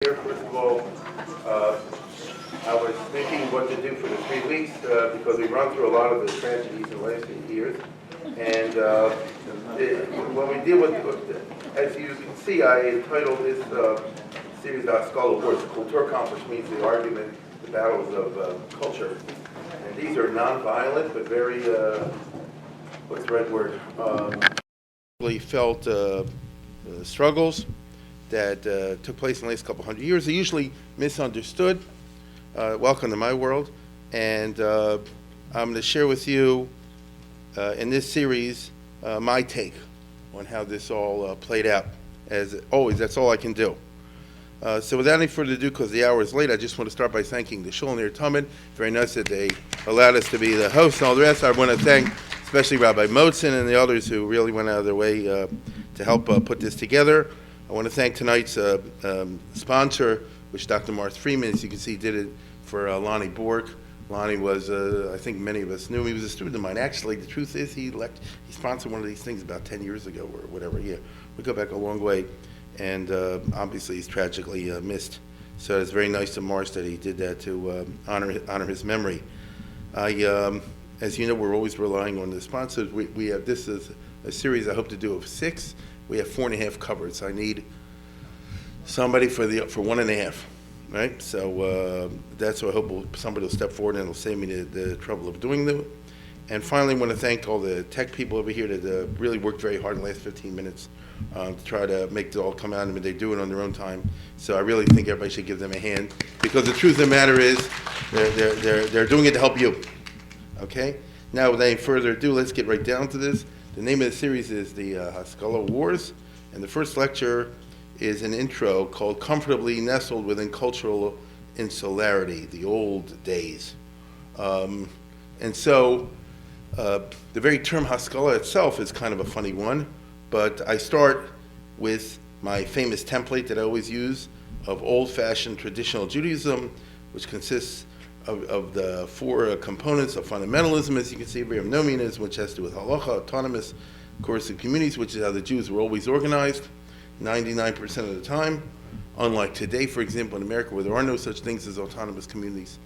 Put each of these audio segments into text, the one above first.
Here, first of all, I was thinking what to do for the 3 weeks because we've run through a lot of the tragedies in the last few years. And when we deal with, as you can see, I entitled this series Haskalah Wars, Kulturkampf-ha, which means the argument, the battles of culture. And these are non-violent, but very, what's the right word? Really felt struggles that took place in the last couple hundred years. They're usually misunderstood. Welcome to my world. And I'm going to share with you in this series my take on how this all played out. As always, that's all I can do. So without any further ado, because the hour is late, I just want to start by thanking the Shul and their Talmud. Very nice that they allowed us to be the host and all the rest. I want to thank especially Rabbi Motzen and the others who really went out of their way to help put this together. I want to thank tonight's sponsor, which Dr. Marth Freeman, as you can see, did it for Lonnie Borg. Lonnie was, I think many of us knew him. He was a student of mine. Actually, the truth is he sponsored one of these things about 10 years ago or whatever. Yeah, we go back a long way. And obviously he's tragically missed. So it's very nice of Mars that he did that to honor his memory. As you know, we're always relying on the sponsors. We have, this is a series I hope to do of 6. We have 4.5 covered, so I need somebody for 1.5, right? So that's what I hope somebody will step forward and it'll save me the trouble of doing them. And finally, I want to thank all the tech people over here that really worked very hard in the last 15 minutes to try to make it all come out. I mean, they do it on their own time. So I really think everybody should give them a hand, because the truth of the matter is they're doing it to help you. Okay? Now, without any further ado, let's get right down to this. The name of the series is the Haskalah Wars, and the first lecture is an intro called Comfortably Nestled Within Cultural Insularity, the Old Days. And so the very term Haskalah itself is kind of a funny one, but I start with my famous template that I always use of old-fashioned traditional Judaism, which consists of the 4 components of fundamentalism, as you can see. We have nomianism, which has to do with halacha, autonomous coercive communities, which is how the Jews were always organized, 99% of the time. Unlike today, for example, in America, where there are no such things as autonomous communities.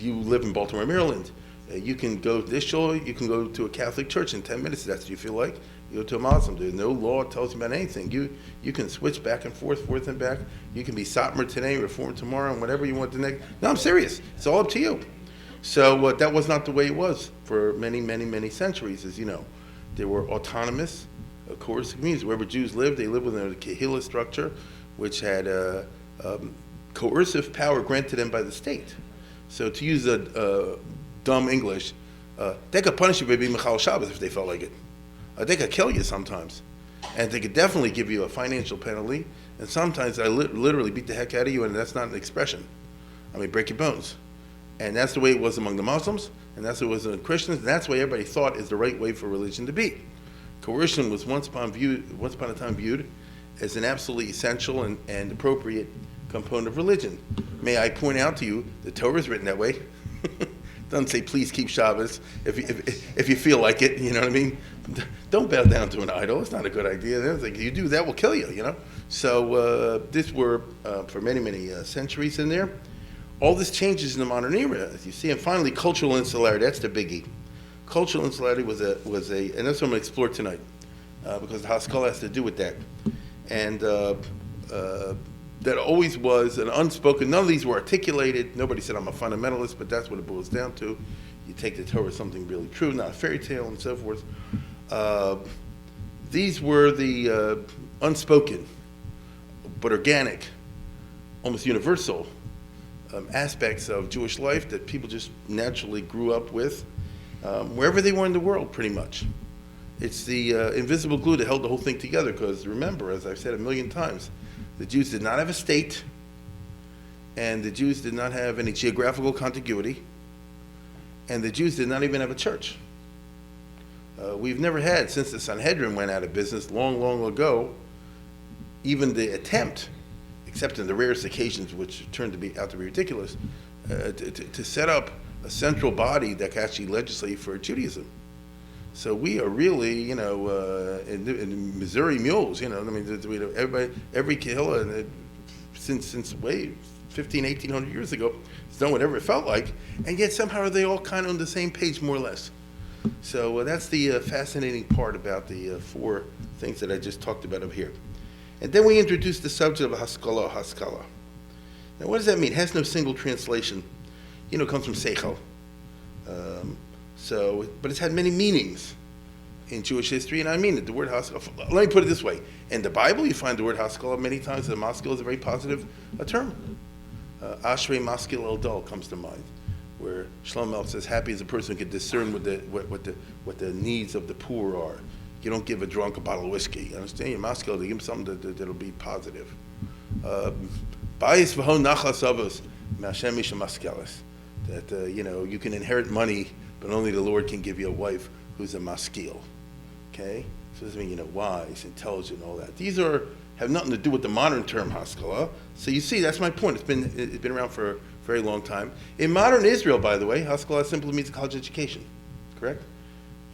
You live in Baltimore, Maryland. You can go to this shul, you can go to a Catholic church in 10 minutes if that's what you feel like. You go to a Muslim, there's no law that tells you about anything. You can switch back and forth and back. You can be Satmar today, Reform tomorrow, and whatever you want the next. No, I'm serious. It's all up to you. So that was not the way it was for many centuries, as you know. There were autonomous, coercive communities. Wherever Jews lived, they lived within a Kehillah structure, which had coercive power granted them by the state. So to use a dumb English, they could punish you by being Michal Shabbos if they felt like it. They could kill you sometimes. And they could definitely give you a financial penalty. And sometimes I literally beat the heck out of you, and that's not an expression. I mean, break your bones. And that's the way it was among the Muslims, and that's the way it was among Christians, and that's what everybody thought is the right way for religion to be. Coercion was once upon a time viewed as an absolutely essential and appropriate component of religion. May I point out to you, the Torah is written that way. Doesn't say please keep Shabbos if you feel like it, you know what I mean? Don't bow down to an idol. It's not a good idea. Like, you do that, will kill you, you know? So this were for many centuries in there. All this changes in the modern era, as you see. And finally, cultural insularity, that's the biggie. Cultural insularity was a, and that's what I'm going to explore tonight, because the Haskalah has to do with that. And that always was an unspoken, none of these were articulated. Nobody said I'm a fundamentalist, but that's what it boils down to. You take the Torah as something really true, not a fairy tale, and so forth. These were the unspoken, but organic, almost universal aspects of Jewish life that people just naturally grew up with, wherever they were in the world, pretty much. It's the invisible glue that held the whole thing together, because remember, as I've said a million times, the Jews did not have a state, and the Jews did not have any geographical contiguity, and the Jews did not even have a church. We've never had, since the Sanhedrin went out of business long ago, even the attempt, except in the rarest occasions, which turned out to be ridiculous, to set up a central body that could actually legislate for Judaism. So we are really, in Missouri mules, I mean, everybody, every kehillah since way 1800 years ago. It's done whatever it felt like, and yet somehow they all kind of on the same page, more or less. So that's the fascinating part about the four things that I just talked about over here. And then we introduced the subject of Haskalah. Now, what does that mean? It has no single translation. It comes from Seichel. But it's had many meanings in Jewish history, and I mean it. The word Haskalah, let me put it this way. In the Bible, you find the word Haskalah many times. The maskil is a very positive term. Ashrei maskil el dal comes to mind, where Shlomo says, happy is a person who can discern what the needs of the poor are. You don't give a drunk a bottle of whiskey. You understand? Your maskil, you give him something that'll be positive. Bayis v'ho nachas avos me'Hashem isha maskeles. That, you can inherit money, but only the Lord can give you a wife who's a maskil. Okay? So this means, wise, intelligent, all that. These have nothing to do with the modern term Haskalah. So you see, that's my point. It's been around for a very long time. In modern Israel, by the way, Haskalah simply means college education. Correct?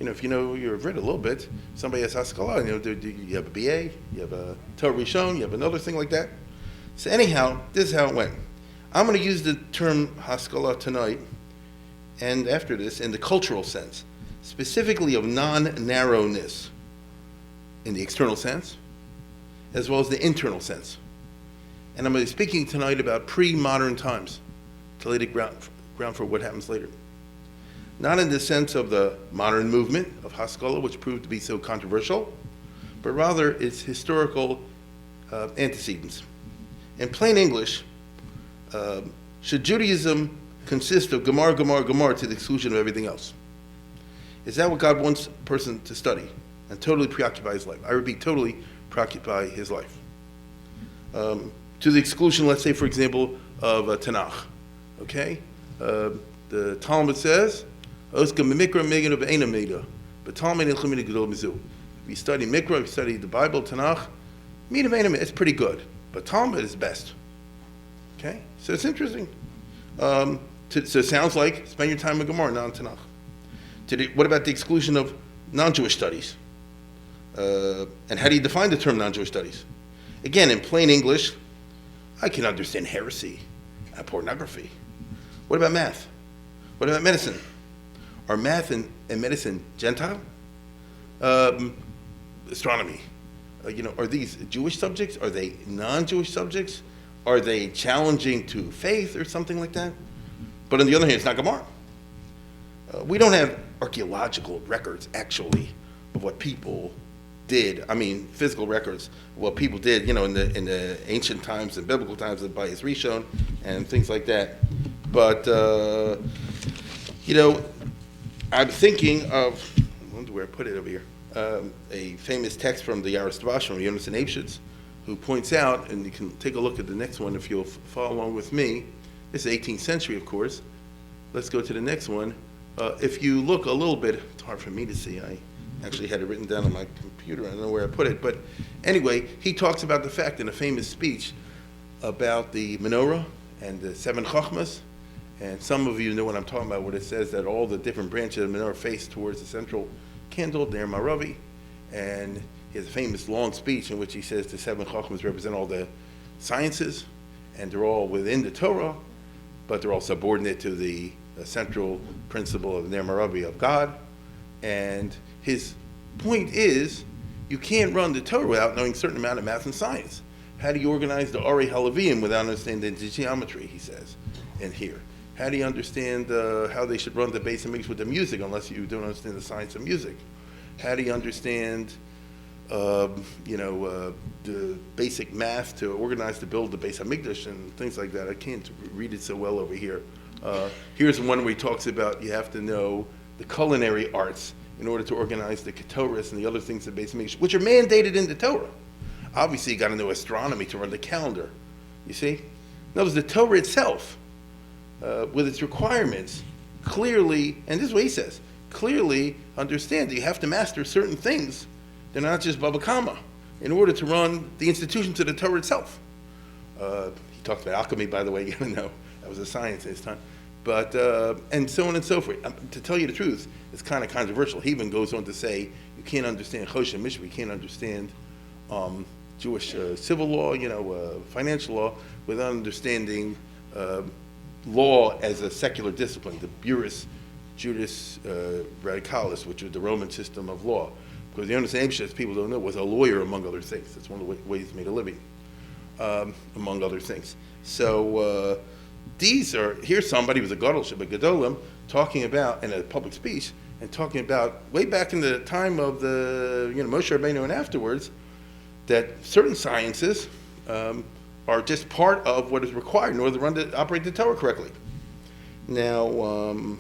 If you've read a little bit, somebody has Haskalah, you have a BA, you have a Torah Rishon, you have another thing like that. So anyhow, this is how it went. I'm going to use the term Haskalah tonight, and after this, in the cultural sense, specifically of non-narrowness in the external sense, as well as the internal sense. And I'm going to be speaking tonight about pre-modern times to lay the ground for what happens later. Not in the sense of the modern movement of Haskalah, which proved to be so controversial, but rather its historical antecedents. In plain English, should Judaism consist of Gemara to the exclusion of everything else? Is that what God wants a person to study and totally preoccupy his life? I repeat, totally preoccupy his life. To the exclusion, let's say, for example, of Tanakh. Okay? The Talmud says, if you study Mikra, if you study the Bible, Tanakh, it's pretty good. But Talmud is best. Okay? So it's interesting. So it sounds like spend your time with Gemara, not in Tanakh. What about the exclusion of non-Jewish studies? And how do you define the term non-Jewish studies? Again, in plain English, I can understand heresy and pornography. What about math? What about medicine? Are math and medicine Gentile? Astronomy. Are these Jewish subjects? Are they non-Jewish subjects? Are they challenging to faith or something like that? But on the other hand, it's not Gemara. We don't have archaeological records, actually, of what people did. I mean, physical records of what people did, in the ancient times and biblical times by his Rishon and things like that. But, I'm thinking of, I wonder where I put it over here, a famous text from the Yaristavash from Yonason Eibschitz, who points out, and you can take a look at the next one if you'll follow along with me. This is 18th century, of course. Let's go to the next one. If you look a little bit, it's hard for me to see. I actually had it written down on my computer. I don't know where I put it. But anyway, he talks about the fact in a famous speech about the menorah and the seven chachmas. And some of you know what I'm talking about, where it says that all the different branches of the menorah face towards the central candle, Ner Maravi. And he has a famous long speech in which he says the seven chachmas represent all the sciences, and they're all within the Torah, but they're all subordinate to the central principle of Ner Maravi of God. And his point is, you can't run the Torah without knowing a certain amount of math and science. How do you organize the Ari Halavim without understanding the geometry, he says, in here? How do you understand how they should run the Beis HaMikdash with the music unless you don't understand the science of music? How do you understand, the basic math to organize to build the Beis HaMikdash and things like that? I can't read it so well over here. Here's one where he talks about you have to know the culinary arts in order to organize the Ketoras and the other things that Beis HaMikdash, which are mandated in the Torah. Obviously, you got to know astronomy to run the calendar. You see? In other words, the Torah itself, with its requirements, clearly, and this is what he says, clearly understand that you have to master certain things. They're not just Baba Kama, in order to run the institutions of the Torah itself. He talks about alchemy, by the way, you know, that was a science at his time. But, and so on and so forth. To tell you the truth, it's kind of controversial. He even goes on to say, you can't understand Choshen Mishra, you can't understand Jewish civil law, financial law, without understanding law as a secular discipline, the Juris Radicalis, which was the Roman system of law. Because the understanding, as people don't know, was a lawyer, among other things. That's one of the ways he made a living, among other things. So here's somebody who was a Gadol Gedolim talking about, in a public speech, and talking about, way back in the time of the Moshe Rabbeinu and afterwards, that certain sciences are just part of what is required in order to operate the Torah correctly. Now, on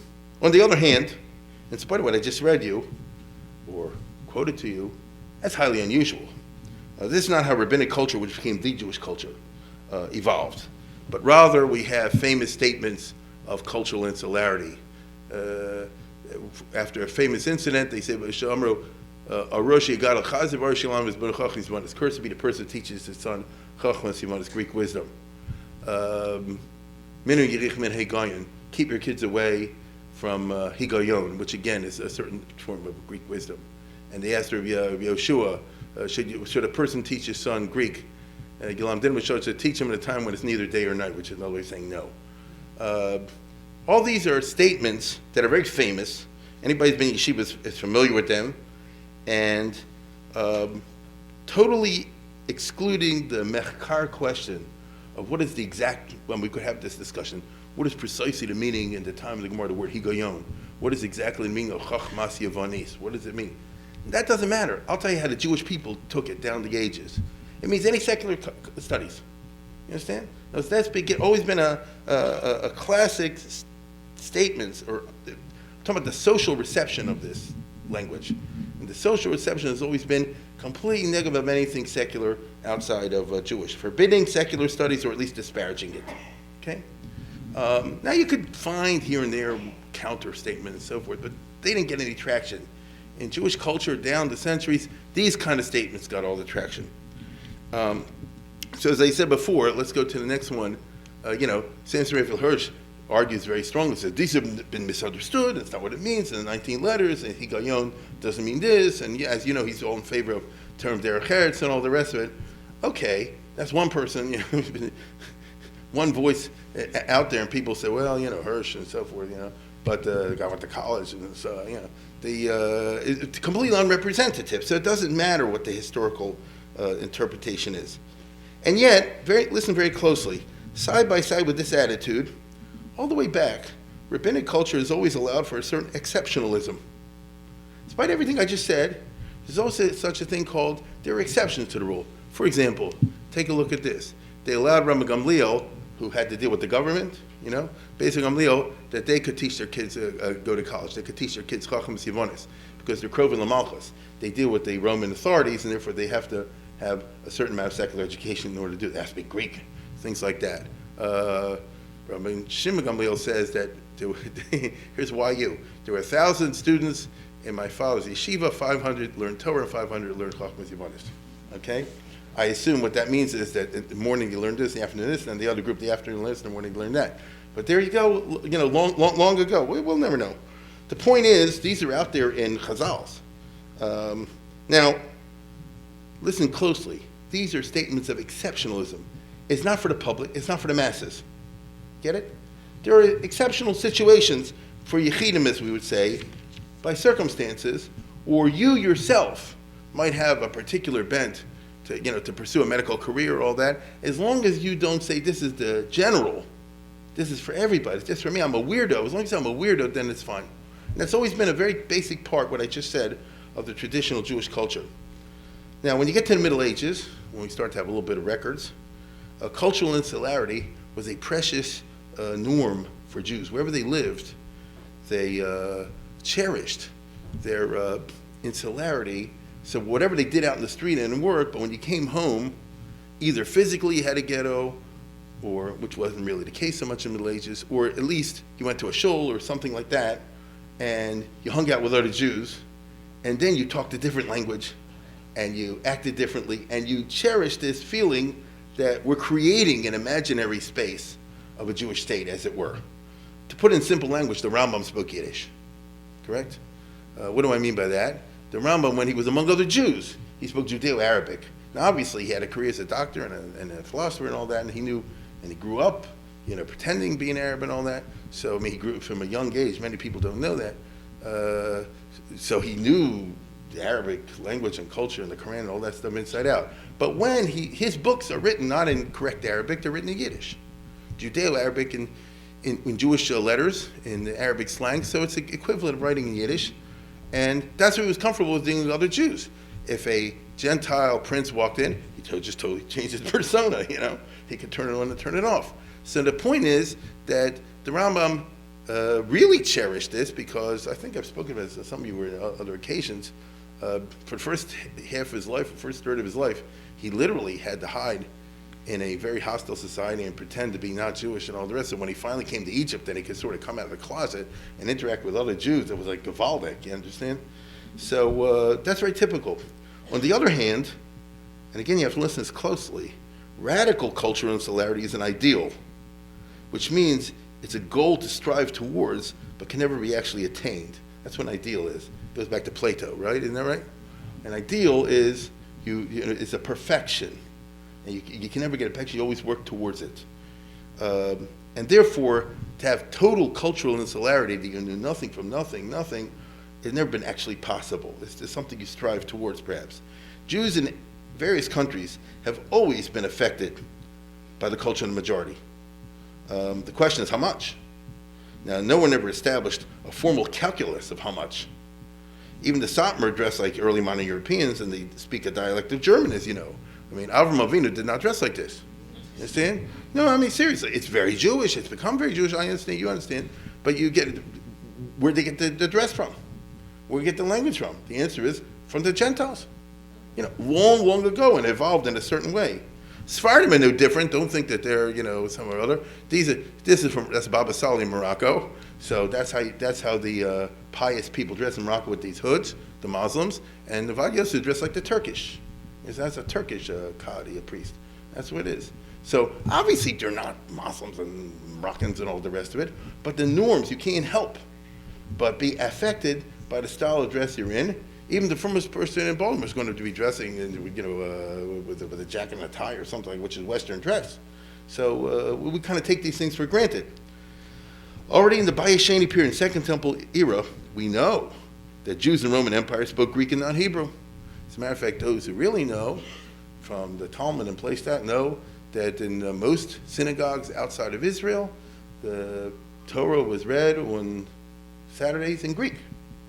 the other hand, in spite of what I just read you, or quoted to you, that's highly unusual. This is not how rabbinic culture, which became the Jewish culture, evolved. But rather, we have famous statements of cultural insularity. After a famous incident, they say, it's cursed to be the person who teaches his son Chachmas, Greek wisdom. Keep your kids away from higayon, which again is a certain form of Greek wisdom. And they asked Rabbi Yoshua, should a person teach his son Greek? Gilam Din to teach him at a time when it's neither day or night, which is another way of saying no. All these are statements that are very famous. Anybody who's been in yeshiva is familiar with them, and totally excluding the mechkar question of what is the exact, when we could have this discussion, what is precisely the meaning in the time of the Gemara, the word higayon? What is exactly the meaning of chachmas yavanis? What does it mean? That doesn't matter. I'll tell you how the Jewish people took it down the ages. It means any secular studies. You understand? That's always been a classic statements, or talking about the social reception of this language. And the social reception has always been completely negative of anything secular outside of Jewish, forbidding secular studies or at least disparaging it. Okay? Now you could find here and there counter statements and so forth, but they didn't get any traction. In Jewish culture down the centuries, these kind of statements got all the traction. So as I said before, let's go to the next one. Samson Raphael Hirsch argues very strongly, says these have been misunderstood, that's not what it means, in the 19 letters, and higayon doesn't mean this, and as you know, he's all in favor of term derech eretz and all the rest of it. Okay, that's one person, one voice out there, and people say, well, Hirsch and so forth, but the guy went to college, and so, it's completely unrepresentative, so it doesn't matter what the historical interpretation is. And yet, listen very closely, side by side with this attitude, all the way back, rabbinic culture has always allowed for a certain exceptionalism. Despite everything I just said, there's also such a thing called, there are exceptions to the rule. For example, take a look at this. They allowed Rabbi Gamliel, who had to deal with the government, basically Gamliel, that they could teach their kids, go to college. They could teach their kids Chachmas Yivonis, because they're Krovin Lamalchus. They deal with the Roman authorities, and therefore they have to have a certain amount of secular education in order to do it. They have to speak Greek, things like that. Rabbi Shimon Gamliel says that, here's YU, there were 1,000 students in my father's yeshiva, 500 learned Torah, 500 learned Chachmas Yivonis. Okay? I assume what that means is that in the morning you learn this, in the afternoon this, and the other group the afternoon learns, in the morning you learn that. But there you go, long ago. We'll never know. The point is, these are out there in Chazals. Now, listen closely. These are statements of exceptionalism. It's not for the public, it's not for the masses. Get it? There are exceptional situations for yechidim, as we would say, by circumstances, or you yourself might have a particular bent to pursue a medical career or all that. As long as you don't say this is the general, this is for everybody, it's just for me, I'm a weirdo. As long as I'm a weirdo, then it's fine. And that's always been a very basic part, what I just said, of the traditional Jewish culture. Now, when you get to the Middle Ages, when we start to have a little bit of records, cultural insularity was a precious norm for Jews. Wherever they lived, they cherished their insularity. So whatever they did out in the street and in work, but when you came home, either physically you had a ghetto, or which wasn't really the case so much in the Middle Ages, or at least you went to a shul or something like that, and you hung out with other Jews, and then you talked a different language, and you acted differently, and you cherished this feeling that we're creating an imaginary space of a Jewish state, as it were. To put it in simple language, the Rambam spoke Yiddish, correct? What do I mean by that? The Rambam, when he was among other Jews, he spoke Judeo-Arabic. Now, obviously, he had a career as a doctor and a philosopher and all that, and he grew up, pretending being Arab and all that. So, I mean, he grew from a young age. Many people don't know that. So he knew the Arabic language and culture and the Quran and all that stuff inside out. But when his books are written not in correct Arabic, they're written in Yiddish, Judeo-Arabic in Jewish letters, in the Arabic slang, so it's the equivalent of writing in Yiddish. And that's what he was comfortable with dealing with other Jews. If a Gentile prince walked in, he just totally changed his persona, He could turn it on and turn it off. So the point is that the Rambam really cherished this, because I think I've spoken about this, some of you were on other occasions. For the first half of his life, the first third of his life, he literally had to hide in a very hostile society and pretend to be not Jewish and all the rest. And when he finally came to Egypt, then he could sort of come out of the closet and interact with other Jews. It was like Gavaldic, you understand? So that's very typical. On the other hand, and again you have to listen to this closely, radical cultural insularity is an ideal, which means it's a goal to strive towards, but can never be actually attained. That's what an ideal is. It goes back to Plato, right? Isn't that right? An ideal is it's a perfection. And you can never get a perfection, you always work towards it. And therefore, to have total cultural insularity, that you know nothing from nothing, has never been actually possible. It's just something you strive towards, perhaps. Jews in various countries have always been affected by the culture of the majority. The question is how much? Now, no one ever established a formal calculus of how much. Even the Satmar dress like early modern Europeans, and they speak a dialect of German, as you know. I mean, Avram Avinu did not dress like this. You understand? No, I mean, seriously, it's very Jewish. It's become very Jewish. I understand, you understand. But where'd they get the dress from? Where'd they get the language from? The answer is from the Gentiles. Long, long ago, and evolved in a certain way. Sephardim are no different. Don't think that they're, some or other. That's Baba Sali in Morocco. So that's how the pious people dress in Morocco, with these hoods, the Muslims, and the Vagyos dress like the Turkish. That's a Turkish Qadi, a priest. That's what it is. So obviously they're not Muslims and Moroccans and all the rest of it, but the norms, you can't help but be affected by the style of dress you're in. Even the first person in Baltimore is going to be dressing, with a jacket and a tie or something, which is Western dress. So we kind of take these things for granted. Already in the Bayesheni period, Second Temple era, we know that Jews in the Roman Empire spoke Greek and not Hebrew. As a matter of fact, those who really know, from the Talmud and place that, know that in most synagogues outside of Israel, the Torah was read on Saturdays in Greek,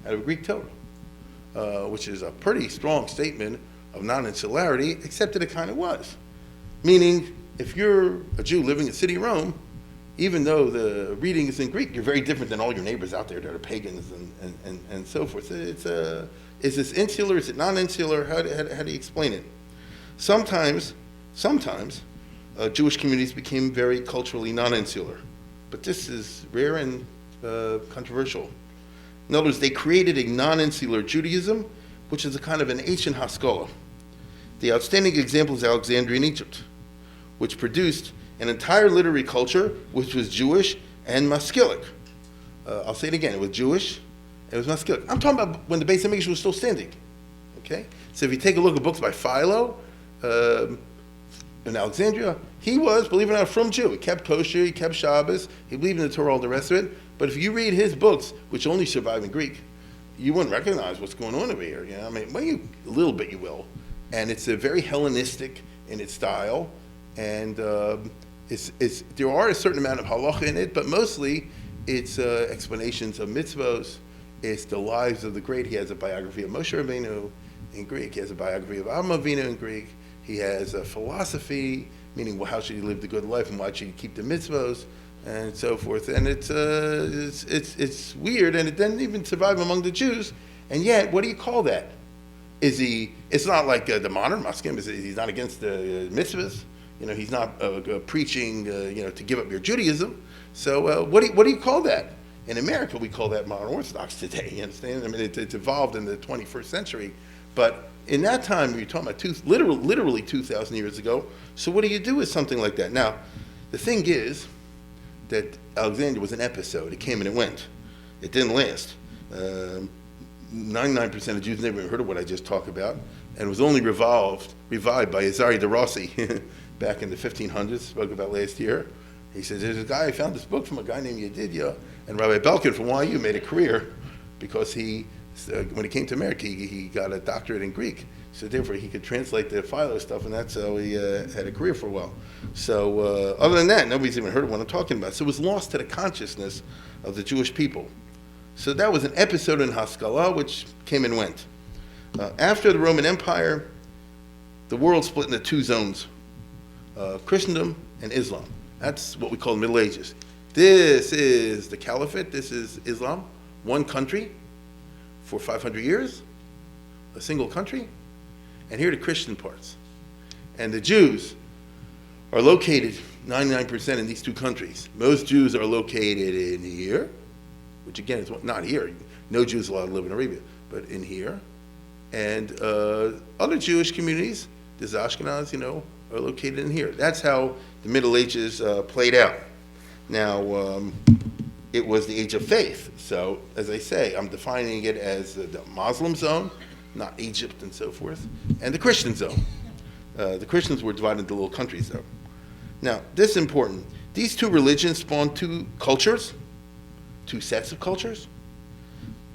out of Greek Torah, which is a pretty strong statement of non-insularity, except that it kind of was. Meaning, if you're a Jew living in the city of Rome, even though the reading is in Greek, you're very different than all your neighbors out there that are pagans and so forth. Is this insular? Is it non-insular? How do you explain it? Sometimes Jewish communities became very culturally non-insular, but this is rare and controversial. In other words, they created a non-insular Judaism, which is a kind of an ancient Haskalah. The outstanding example is Alexandria in Egypt, which produced an entire literary culture which was Jewish and Maskilic. I'll say it again, it was Jewish, it was Maskilic. I'm talking about when the Beis HaMikdash was still standing, okay? So if you take a look at books by Philo, in Alexandria, he was, believe it or not, from Jew. He kept kosher, he kept Shabbos, he believed in the Torah, all the rest of it. But if you read his books, which only survive in Greek, you wouldn't recognize what's going on over here. I mean, well, a little bit you will. And it's a very Hellenistic in its style, and there are a certain amount of halacha in it, but mostly it's explanations of mitzvos. It's the lives of the great. He has a biography of Moshe Rabbeinu in Greek. He has a biography of Avraham Avinu in Greek. He has a philosophy, meaning how should he live the good life and why should he keep the mitzvos and so forth. And it's weird, and it didn't even survive among the Jews. And yet, what do you call that? It's not like the modern Muslim. He's not against the mitzvahs. He's not preaching, to give up your Judaism. So what do you call that? In America, we call that modern Orthodox today. You understand? I mean, it's evolved in the 21st century, but in that time, you're talking about literally 2,000 years ago. So what do you do with something like that? Now, the thing is that Alexandria was an episode. It came and it went. It didn't last. 99% of Jews never even heard of what I just talked about. and was only revived by Azari de Rossi back in the 1500s, spoke about last year. He says, there's a guy, I found this book from a guy named Yedidia, and Rabbi Belkin from YU made a career because when he came to America, he got a doctorate in Greek. So therefore, he could translate the Philo stuff, and that's how he had a career for a while. So other than that, nobody's even heard of what I'm talking about. So it was lost to the consciousness of the Jewish people. So that was an episode in Haskalah, which came and went. After the Roman Empire, the world split into two zones, Christendom and Islam. That's what we call the Middle Ages. This is the Caliphate, this is Islam, one country for 500 years, a single country, and here are the Christian parts. And the Jews are located 99% in these two countries. Most Jews are located in here, which again is not here. No Jews allowed to live in Arabia, but in here. And other Jewish communities, the Ashkenaz, are located in here. That's how the Middle Ages played out. Now, it was the age of faith. So, as I say, I'm defining it as the Muslim zone, not Egypt and so forth, and the Christian zone. The Christians were divided into little countries, though. Now, this is important. These two religions spawned two cultures, two sets of cultures,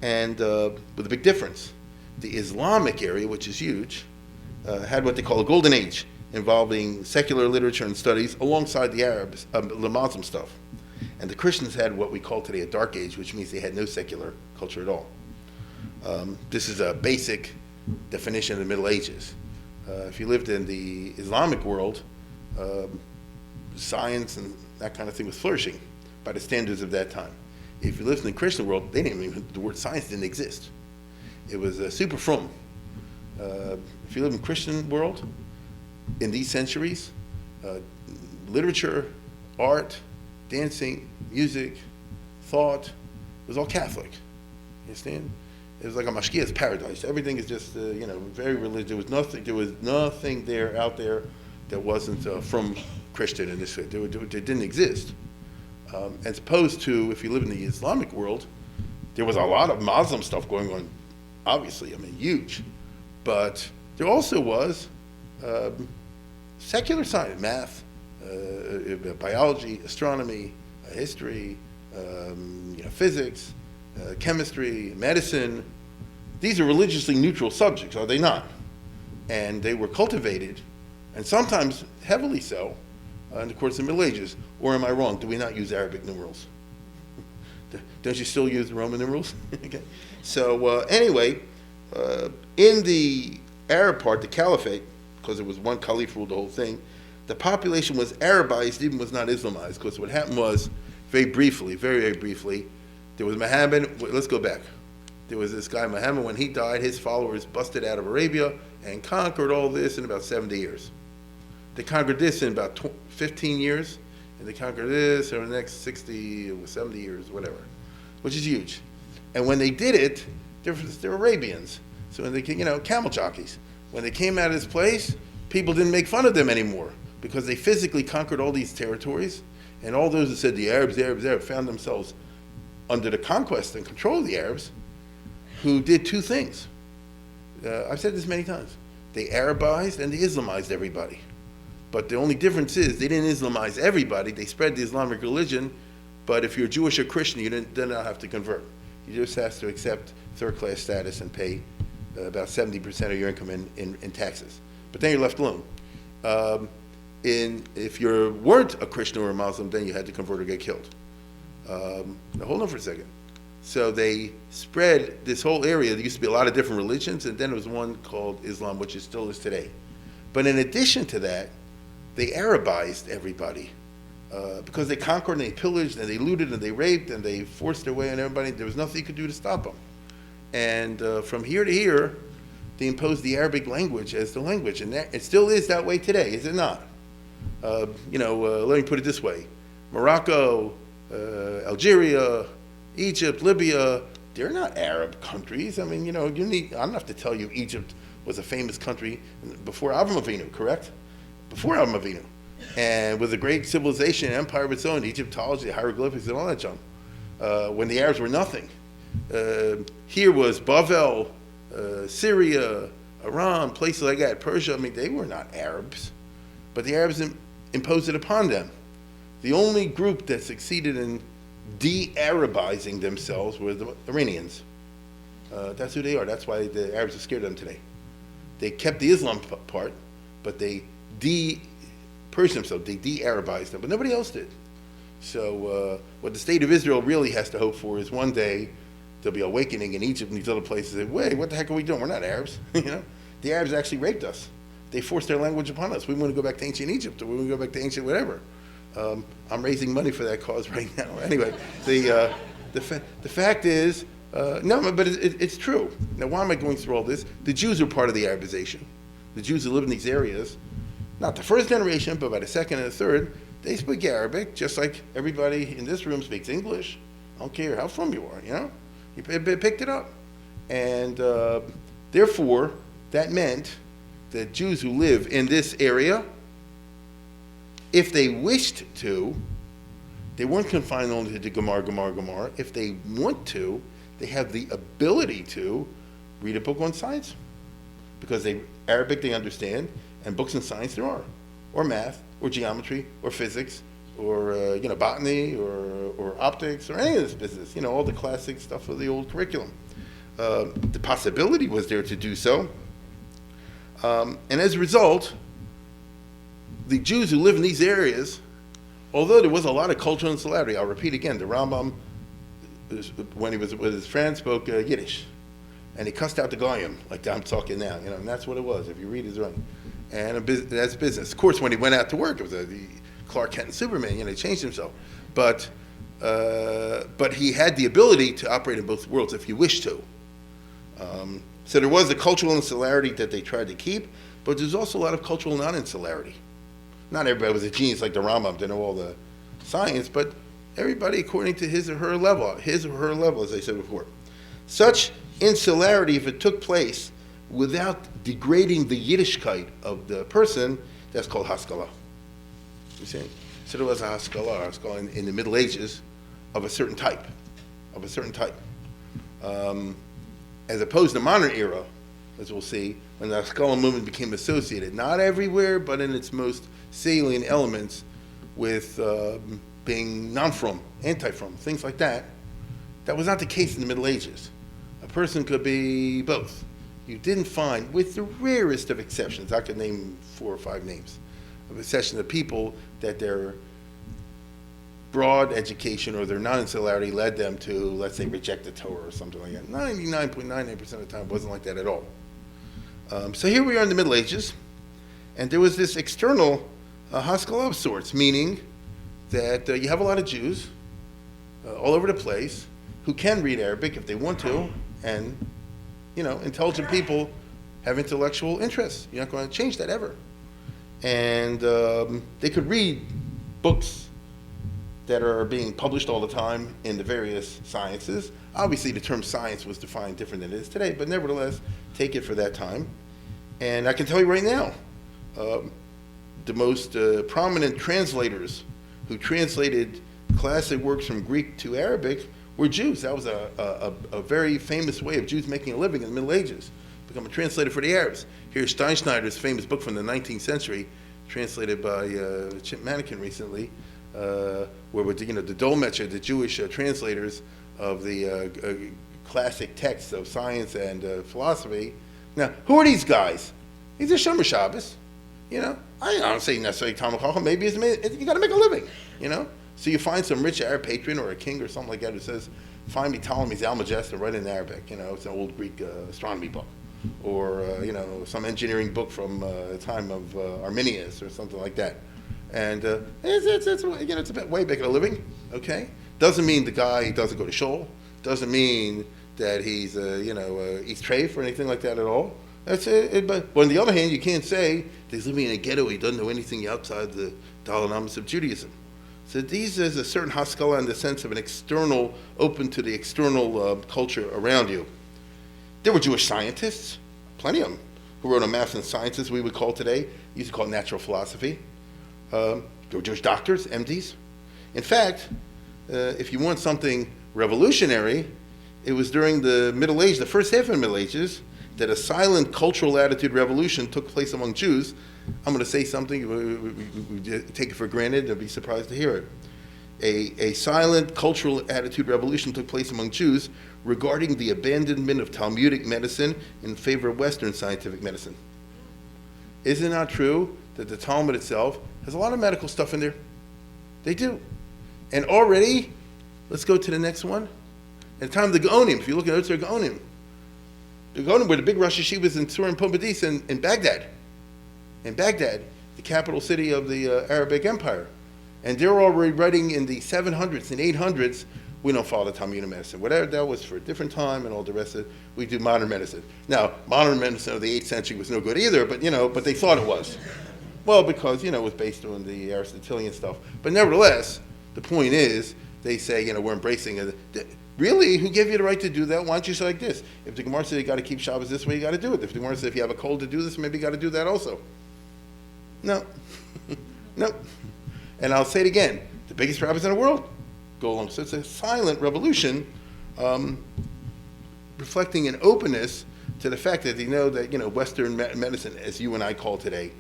and with a big difference. The Islamic area, which is huge, had what they call a golden age, involving secular literature and studies alongside the Arabs, the Muslim stuff. And the Christians had what we call today a dark age, which means they had no secular culture at all. This is a basic definition of the Middle Ages. If you lived in the Islamic world, science and that kind of thing was flourishing by the standards of that time. If you lived in the Christian world, the word science didn't exist. It was super frum. If you live in the Christian world, in these centuries, literature, art, dancing, music, thought, it was all Catholic. You understand? It was like a mashgiach's paradise. Everything is just, very religious. There was nothing out there that wasn't from Christian in this way. It didn't exist. As opposed to, if you live in the Islamic world, there was a lot of Muslim stuff going on, obviously, huge. But there also was secular science, math, biology, astronomy, history, physics, chemistry, medicine. These are religiously neutral subjects, are they not? And they were cultivated, and sometimes heavily so, in the course of the Middle Ages. Or am I wrong? Do we not use Arabic numerals? Don't you still use the Roman numerals? Okay. So anyway, in the Arab part, the Caliphate, because it was one caliph ruled the whole thing, the population was Arabized, even was not Islamized, because what happened was, very briefly, very briefly, there was Muhammad. Let's go back. There was this guy, Muhammad. When he died, his followers busted out of Arabia and conquered all this in about 70 years. They conquered this in about 15 years, and they conquered this over the next 60 or 70 years, whatever, which is huge. And when they did it, they're Arabians. So when they came, camel jockeys. When they came out of this place, people didn't make fun of them anymore because they physically conquered all these territories, and all those that said the Arabs found themselves under the conquest and control of the Arabs, who did two things. I've said this many times. They Arabized and they Islamized everybody. But the only difference is they didn't Islamize everybody. They spread the Islamic religion, but if you're Jewish or Christian, you do not have to convert. You just have to accept third-class status and pay about 70% of your income in taxes. But then you're left alone. If you weren't a Christian or a Muslim, then you had to convert or get killed. Now hold on for a second. So they spread this whole area. There used to be a lot of different religions, and then there was one called Islam, which still is today. But in addition to that, they Arabized everybody because they conquered and they pillaged and they looted and they raped and they forced their way on everybody. There was nothing you could do to stop them. And from here to here, they imposed the Arabic language as the language, and it still is that way today, is it not? Let me put it this way: Morocco, Algeria, Egypt, Libya, they're not Arab countries. I don't have to tell you Egypt was a famous country before Avram Avinu, correct? Before Avram Avinu. And with a great civilization and empire of its own, Egyptology, hieroglyphics, and all that junk, when the Arabs were nothing. Here was Bavel, Syria, Iran, places like that, Persia, I mean, they were not Arabs, but the Arabs imposed it upon them. The only group that succeeded in de-Arabizing themselves were the Iranians. That's who they are. That's why the Arabs are scared of them today. They kept the Islam part, but they de-Persian themselves. They de-Arabized them, but nobody else did. So what the state of Israel really has to hope for is one day there'll be awakening in Egypt and these other places. Say, wait, what the heck are we doing? We're not Arabs. The Arabs actually raped us. They forced their language upon us. We want to go back to ancient Egypt, or we want to go back to ancient whatever. I'm raising money for that cause right now. Anyway, the fact is, no, but it's true. Now, why am I going through all this? The Jews are part of the Arabization. The Jews who live in these areas, not the first generation, but by the second and the third, they speak Arabic, just like everybody in this room speaks English. I don't care how from you are, You picked it up. And therefore, that meant that Jews who live in this area, if they wished to, they weren't confined only to Gemara. If they want to, they have the ability to read a book on science. Because Arabic they understand, and books in science there are. Or math, or geometry, or physics, or botany, or optics, or any of this business. All the classic stuff of the old curriculum. The possibility was there to do so. And as a result, the Jews who live in these areas, although there was a lot of cultural insularity, I'll repeat again, the Rambam, when he was with his friend, spoke Yiddish. And he cussed out the Goyim, like I'm talking now, and that's what it was, if you read his writing. And that's business. Of course, when he went out to work, it was the Clark Kent and Superman, he changed himself. But he had the ability to operate in both worlds if he wished to. So there was a cultural insularity that they tried to keep, but there's also a lot of cultural non-insularity. Not everybody was a genius like the Rambam to know all the science, but everybody according to his or her level, as I said before. Such insularity, if it took place without degrading the Yiddishkeit of the person, that's called Haskalah. You see? So there was a Haskalah in the Middle Ages of a certain type. As opposed to modern era, as we'll see, when the Haskalah movement became associated, not everywhere, but in its most salient elements, with being non-frum, anti-frum, things like that. That was not the case in the Middle Ages. A person could be both. You didn't find, with the rarest of exceptions, I could name 4 or 5 names, of exceptions of people that their broad education or their non-insularity led them to, let's say, reject the Torah or something like that. 99.99% of the time it wasn't like that at all. So here we are in the Middle Ages, and there was this external Haskalah of sorts, meaning that you have a lot of Jews all over the place who can read Arabic if they want to, and intelligent people have intellectual interests. You're not going to change that ever. And they could read books that are being published all the time in the various sciences. Obviously, the term science was defined different than it is today, but nevertheless, take it for that time. And I can tell you right now, the most prominent translators who translated classic works from Greek to Arabic were Jews. That was a very famous way of Jews making a living in the Middle Ages, become a translator for the Arabs. Here's Steinschneider's famous book from the 19th century, translated by Chip Mannequin recently, where with the Dolmetscher, the Jewish translators of the classic texts of science and philosophy. Now, who are these guys? These are Shomer Shabbos. I don't say necessarily Talmud Chacham. Maybe you got to make a living. So you find some rich Arab patron or a king or something like that who says, "Find me Ptolemy's Almagest and write it in Arabic." It's an old Greek astronomy book, or some engineering book from the time of Arminius or something like that. And it's a bit way making a living. Okay, doesn't mean the guy doesn't go to shul. Doesn't mean that he's eats treif or anything like that at all. That's it. But on the other hand, you can't say that he's living in a ghetto. He doesn't know anything outside the Dalai of Judaism. So these is a certain Haskalah in the sense of an external, open to the external culture around you. There were Jewish scientists, plenty of them, who wrote on maths and sciences we would call today, used to call natural philosophy. There were Jewish doctors, MDs. In fact, if you want something revolutionary, it was during the Middle Ages, the first half of the Middle Ages, that a silent cultural attitude revolution took place among Jews. I'm going to say something, we take it for granted, and be surprised to hear it. A silent cultural attitude revolution took place among Jews regarding the abandonment of Talmudic medicine in favor of Western scientific medicine. Is it not true that the Talmud itself has a lot of medical stuff in there? They do. And already, let's go to the next one. At the time of the Gaonim, if you look at Utzer Gaonim, the Gaonim were the big Rosh Yeshivas in Sur and Pumbedis in Baghdad. In Baghdad, the capital city of the Arabic Empire. And they're already writing in the 700s and 800s, we don't follow the Talmudic medicine. Whatever that was for a different time and all the rest of it, we do modern medicine. Now, modern medicine of the 8th century was no good either, but but they thought it was. Well, because, it was based on the Aristotelian stuff. But nevertheless, the point is, they say, we're embracing it. Really? Who gave you the right to do that? Why don't you say like this? If the Gemara says you got to keep Shabbos this way, you got to do it. If the Gemara says if you have a cold to do this, maybe you got to do that also. No. No. And I'll say it again. The biggest rabbis in the world go along. So it's a silent revolution reflecting an openness to the fact that they know that, Western medicine, as you and I call today,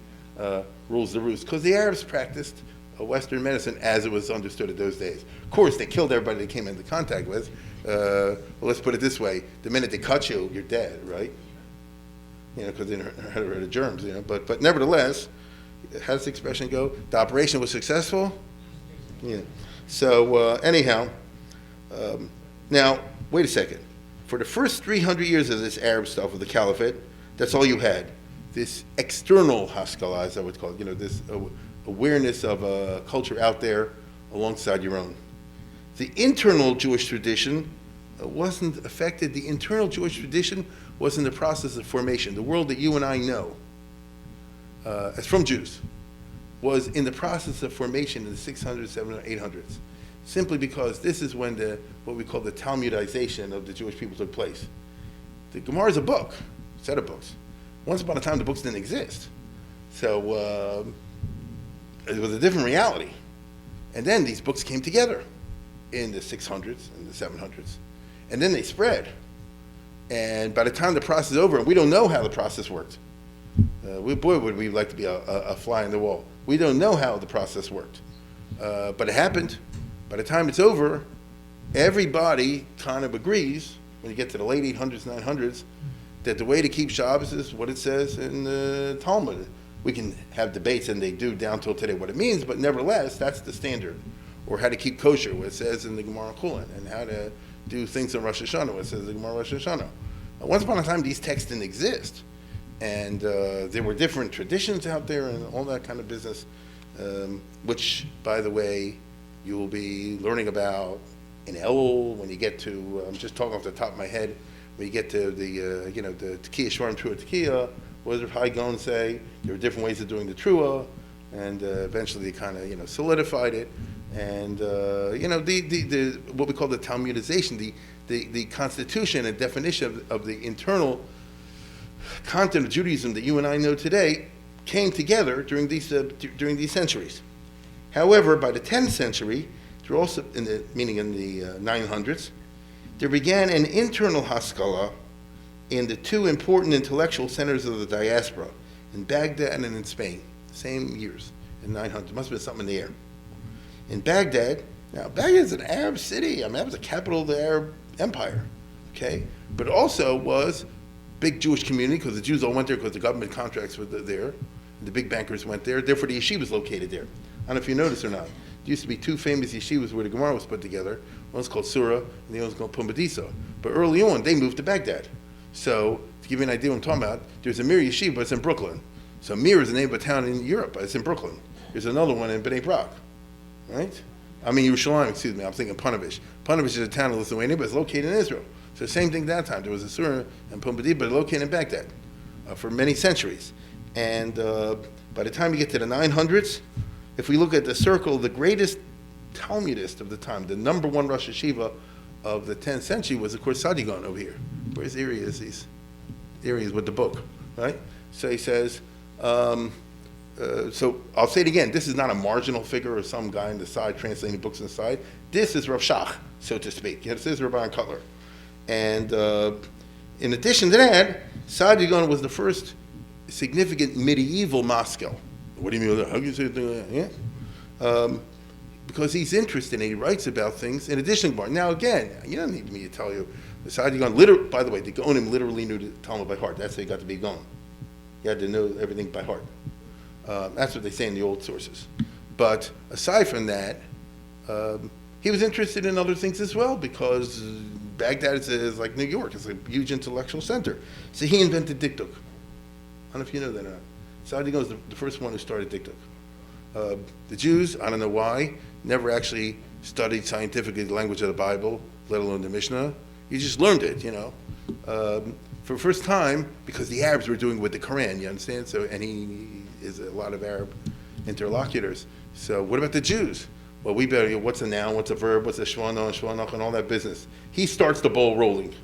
rules the roost. Because the Arabs practiced Western medicine as it was understood in those days. Of course, they killed everybody they came into contact with. Well, let's put it this way. The minute they cut you, you're dead, right? Because they had rid of germs, But nevertheless, how does the expression go? The operation was successful? Yeah. So anyhow, now, wait a second. For the first 300 years of this Arab stuff of the Caliphate, that's all you had. This external Haskalah, as I would call it, this awareness of a culture out there alongside your own. The internal Jewish tradition wasn't affected. The internal Jewish tradition was in the process of formation. The world that you and I know, as from Jews, was in the process of formation in the 600s, 700s, 800s, simply because this is when what we call the Talmudization of the Jewish people took place. The Gemara is a book, a set of books. Once upon a time, the books didn't exist. So it was a different reality. And then these books came together in the 600s and the 700s. And then they spread. And by the time the process is over, and we don't know how the process worked. Boy, would we like to be a fly in the wall. We don't know how the process worked. But it happened. By the time it's over, everybody kind of agrees, when you get to the late 800s, 900s, that the way to keep Shabbos is what it says in the Talmud. We can have debates, and they do down till today what it means, but nevertheless, that's the standard. Or how to keep kosher, what it says in the Gemara Chulin, and how to do things on Rosh Hashanah, what it says in the Gemara Rosh Hashanah. Once upon a time, these texts didn't exist. And there were different traditions out there and all that kind of business, which, by the way, you will be learning about in Elul when you get to, I'm just talking off the top of my head, when you get to the Tekiah Shvarim Trua Tekiah, what does Rav Hai Gaon say? There were different ways of doing the Trua, and eventually they kind of, solidified it. And, the what we call the Talmudization, the constitution and definition of the internal content of Judaism that you and I know today came together during these centuries. However, by the 10th century, through also in the 900s, there began an internal Haskalah in the two important intellectual centers of the diaspora, in Baghdad and in Spain, same years, in 900. There must have been something in the air. In Baghdad, now Baghdad is an Arab city. I mean, that was the capital of the Arab Empire, okay? But it also was big Jewish community, because the Jews all went there because the government contracts were there. The big bankers went there. Therefore, the yeshiva was located there. I don't know if you noticed or not. There used to be two famous yeshivas where the Gemara was put together. One's called Surah, and the other one's called Pumbedisa. But early on, they moved to Baghdad. So, to give you an idea what I'm talking about, there's a Mir yeshiva, but it's in Brooklyn. So Mir is the name of a town in Europe, but it's in Brooklyn. There's another one in Bnei Brak, right? I mean, Yerushalayim, excuse me, I'm thinking Panovich. Panovich is a town in Lithuania, but it's located in Israel. So same thing that time. There was a Surah and Pumbedisa, but located in Baghdad for many centuries. And by the time you get to the 900s, if we look at the circle, the greatest Talmudist of the time, the number one Rosh Yeshiva of the 10th century was, of course, Sadi Gaon over here. Where's Erie is? He's Erie is with the book, right? So he says, so I'll say it again, this is not a marginal figure or some guy on the side translating books on the side. This is Rav Shach, so to speak. This is Rabbi Cutler. And in addition to that, Saadia Gaon was the first significant medieval Moscow. What do you mean? How do you say that? Yeah. Because he's interested and he writes about things in addition to Gemara. Now again, you don't need me to tell you, the Saadia Gaon, by the way, the Gaonim literally knew the Talmud by heart. That's how he got to be Gaon. He had to know everything by heart. That's what they say in the old sources. But aside from that, he was interested in other things as well, because Baghdad is like New York. It's a huge intellectual center. So he invented Dikduk. I don't know if you know that or not. Saadia Gaon was the first one who started Dikduk. The Jews, I don't know why, never actually studied scientifically the language of the Bible, let alone the Mishnah. You just learned it, for the first time, because the Arabs were doing it with the Quran, you understand? So, and he is a lot of Arab interlocutors. So what about the Jews? Well, we better, what's a noun, what's a verb, what's a shwana, shwanach, and all that business. He starts the ball rolling.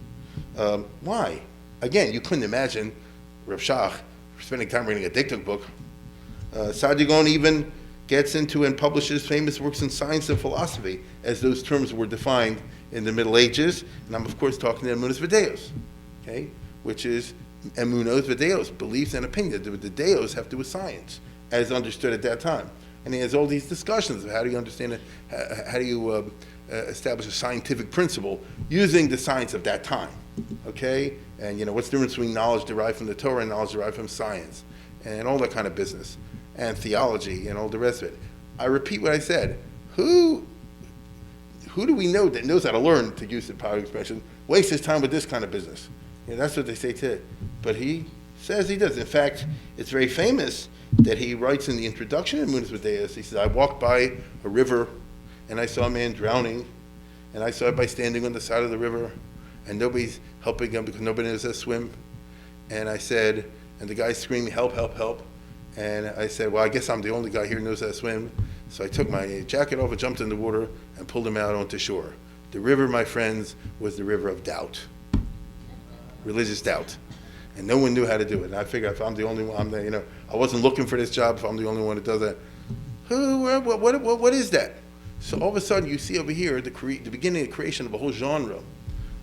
Why? Again, you couldn't imagine Rav Shach spending time reading a Dikduk book. Saadia Gaon even gets into and publishes famous works in science and philosophy, as those terms were defined in the Middle Ages. And I'm, of course, talking to Emunos V'Deos, okay? Which is Emunos V'Deos, beliefs and opinions. The Deos have to do with science, as understood at that time. And he has all these discussions of how do you understand it, how do you establish a scientific principle using the science of that time, okay? And what's the difference between knowledge derived from the Torah and knowledge derived from science, and all that kind of business, and theology, and all the rest of it. I repeat what I said. Who do we know that knows how to learn, to use the power expression, wastes his time with this kind of business? That's what they say today. But he says he does. In fact, it's very famous that he writes in the introduction of Emunos V'Deos, he says, I walked by a river and I saw a man drowning, and I saw it by standing on the side of the river, and nobody's helping him because nobody knows how to swim. And I said, and the guy's screaming, help, help, help. And I said, well, I guess I'm the only guy here who knows how to swim. So I took my jacket off and jumped in the water and pulled him out onto shore. The river, my friends, was the river of doubt. Religious doubt. And no one knew how to do it. And I figured if I'm the only one, I wasn't looking for this job. If I'm the only one that does that, what is that? So all of a sudden you see over here the beginning of creation of a whole genre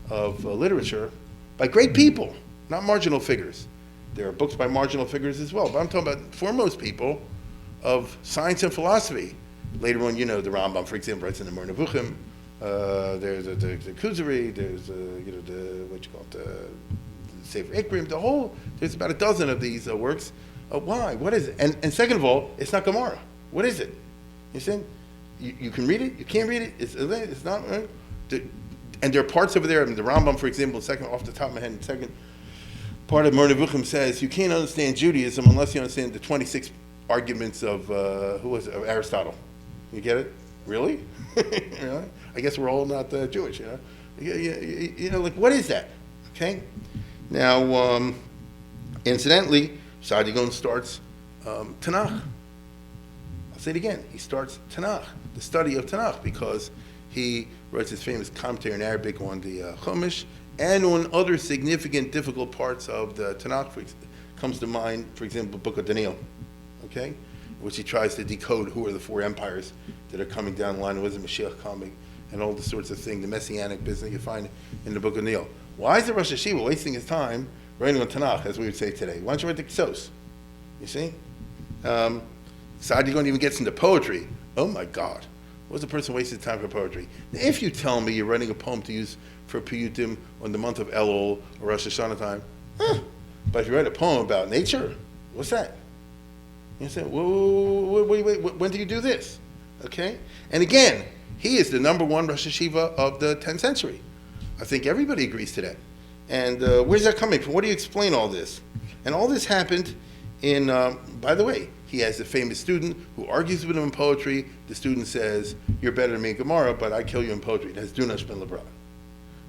of literature by great people, not marginal figures. There are books by marginal figures as well, but I'm talking about foremost people of science and philosophy. Later on, the Rambam, for example, writes in the Moreh Nevuchim. There's the Kuzari, there's the Sefer Ikrim, there's about a dozen of these works. Why? What is it? And second of all, it's not Gemara. What is it? You see? You can read it, you can't read it, it's not, right? And there are parts over there, the Rambam, for example, off the top of my head, the second part of Moreh Nevuchim says, you can't understand Judaism unless you understand the 26 arguments of, of Aristotle. You get it? Really? Really? I guess we're all not Jewish, like, what is that? Okay? Now, incidentally, Saadia Gaon starts Tanakh. I'll say it again. He starts Tanakh, the study of Tanakh, because he writes his famous commentary in Arabic on the Chumash and on other significant, difficult parts of the Tanakh. Comes to mind, for example, the book of Daniel, okay, which he tries to decode who are the four empires that are coming down the line, was the Mashiach coming, and all the sorts of things, the messianic business you find in the book of Daniel. Why is the Rosh Hashiva wasting his time writing on Tanakh, as we would say today? Why don't you write the Ksos? You see? Saadia Gaon even gets into poetry. Oh my God. What's a person wasting time for poetry? Now, if you tell me you're writing a poem to use for Piyutim on the month of Elul or Rosh Hashanah time, but if you write a poem about nature, what's that? You say, wait, when do you do this? Okay? And again, he is the number one Rosh Hashiva of the 10th century. I think everybody agrees to that. And where's that coming from? What do you explain all this? And all this happened in, by the way, he has a famous student who argues with him in poetry. The student says, you're better than me in Gemara, but I kill you in poetry. That's Dunash ben Lebron,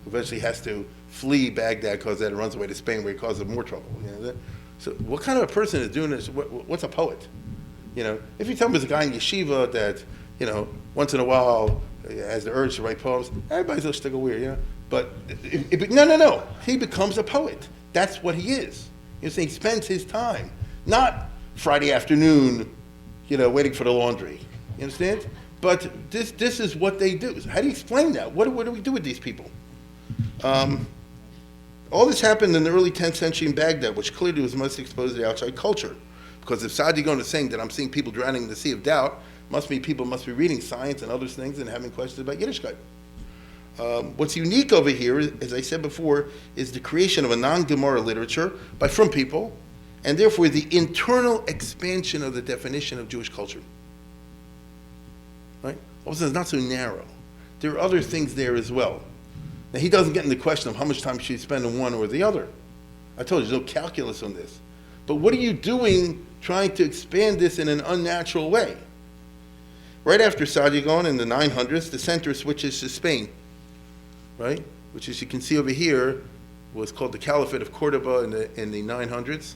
who eventually has to flee Baghdad because that runs away to Spain where he causes more trouble. So what kind of a person is doing this? What's a poet? If you tell me there's a guy in yeshiva that, once in a while has the urge to write poems, everybody's a little weird, But no. He becomes a poet. That's what he is. He spends his time, not Friday afternoon, waiting for the laundry. You understand? But this is what they do. So how do you explain that? What do we do with these people? All this happened in the early 10th century in Baghdad, which clearly was most exposed to the outside culture. Because if Sadiq is saying that I'm seeing people drowning in the sea of doubt, must mean people must be reading science and other things and having questions about Yiddishkeit. What's unique over here, as I said before, is the creation of a non-Gemara literature from people, and therefore the internal expansion of the definition of Jewish culture. Right? All of a sudden, it's not so narrow. There are other things there as well. Now, he doesn't get into the question of how much time should you spend on one or the other. I told you, there's no calculus on this. But what are you doing trying to expand this in an unnatural way? Right after Sadiq in the 900s, the center switches to Spain, right? Which, as you can see over here, was called the Caliphate of Cordoba in the 900s.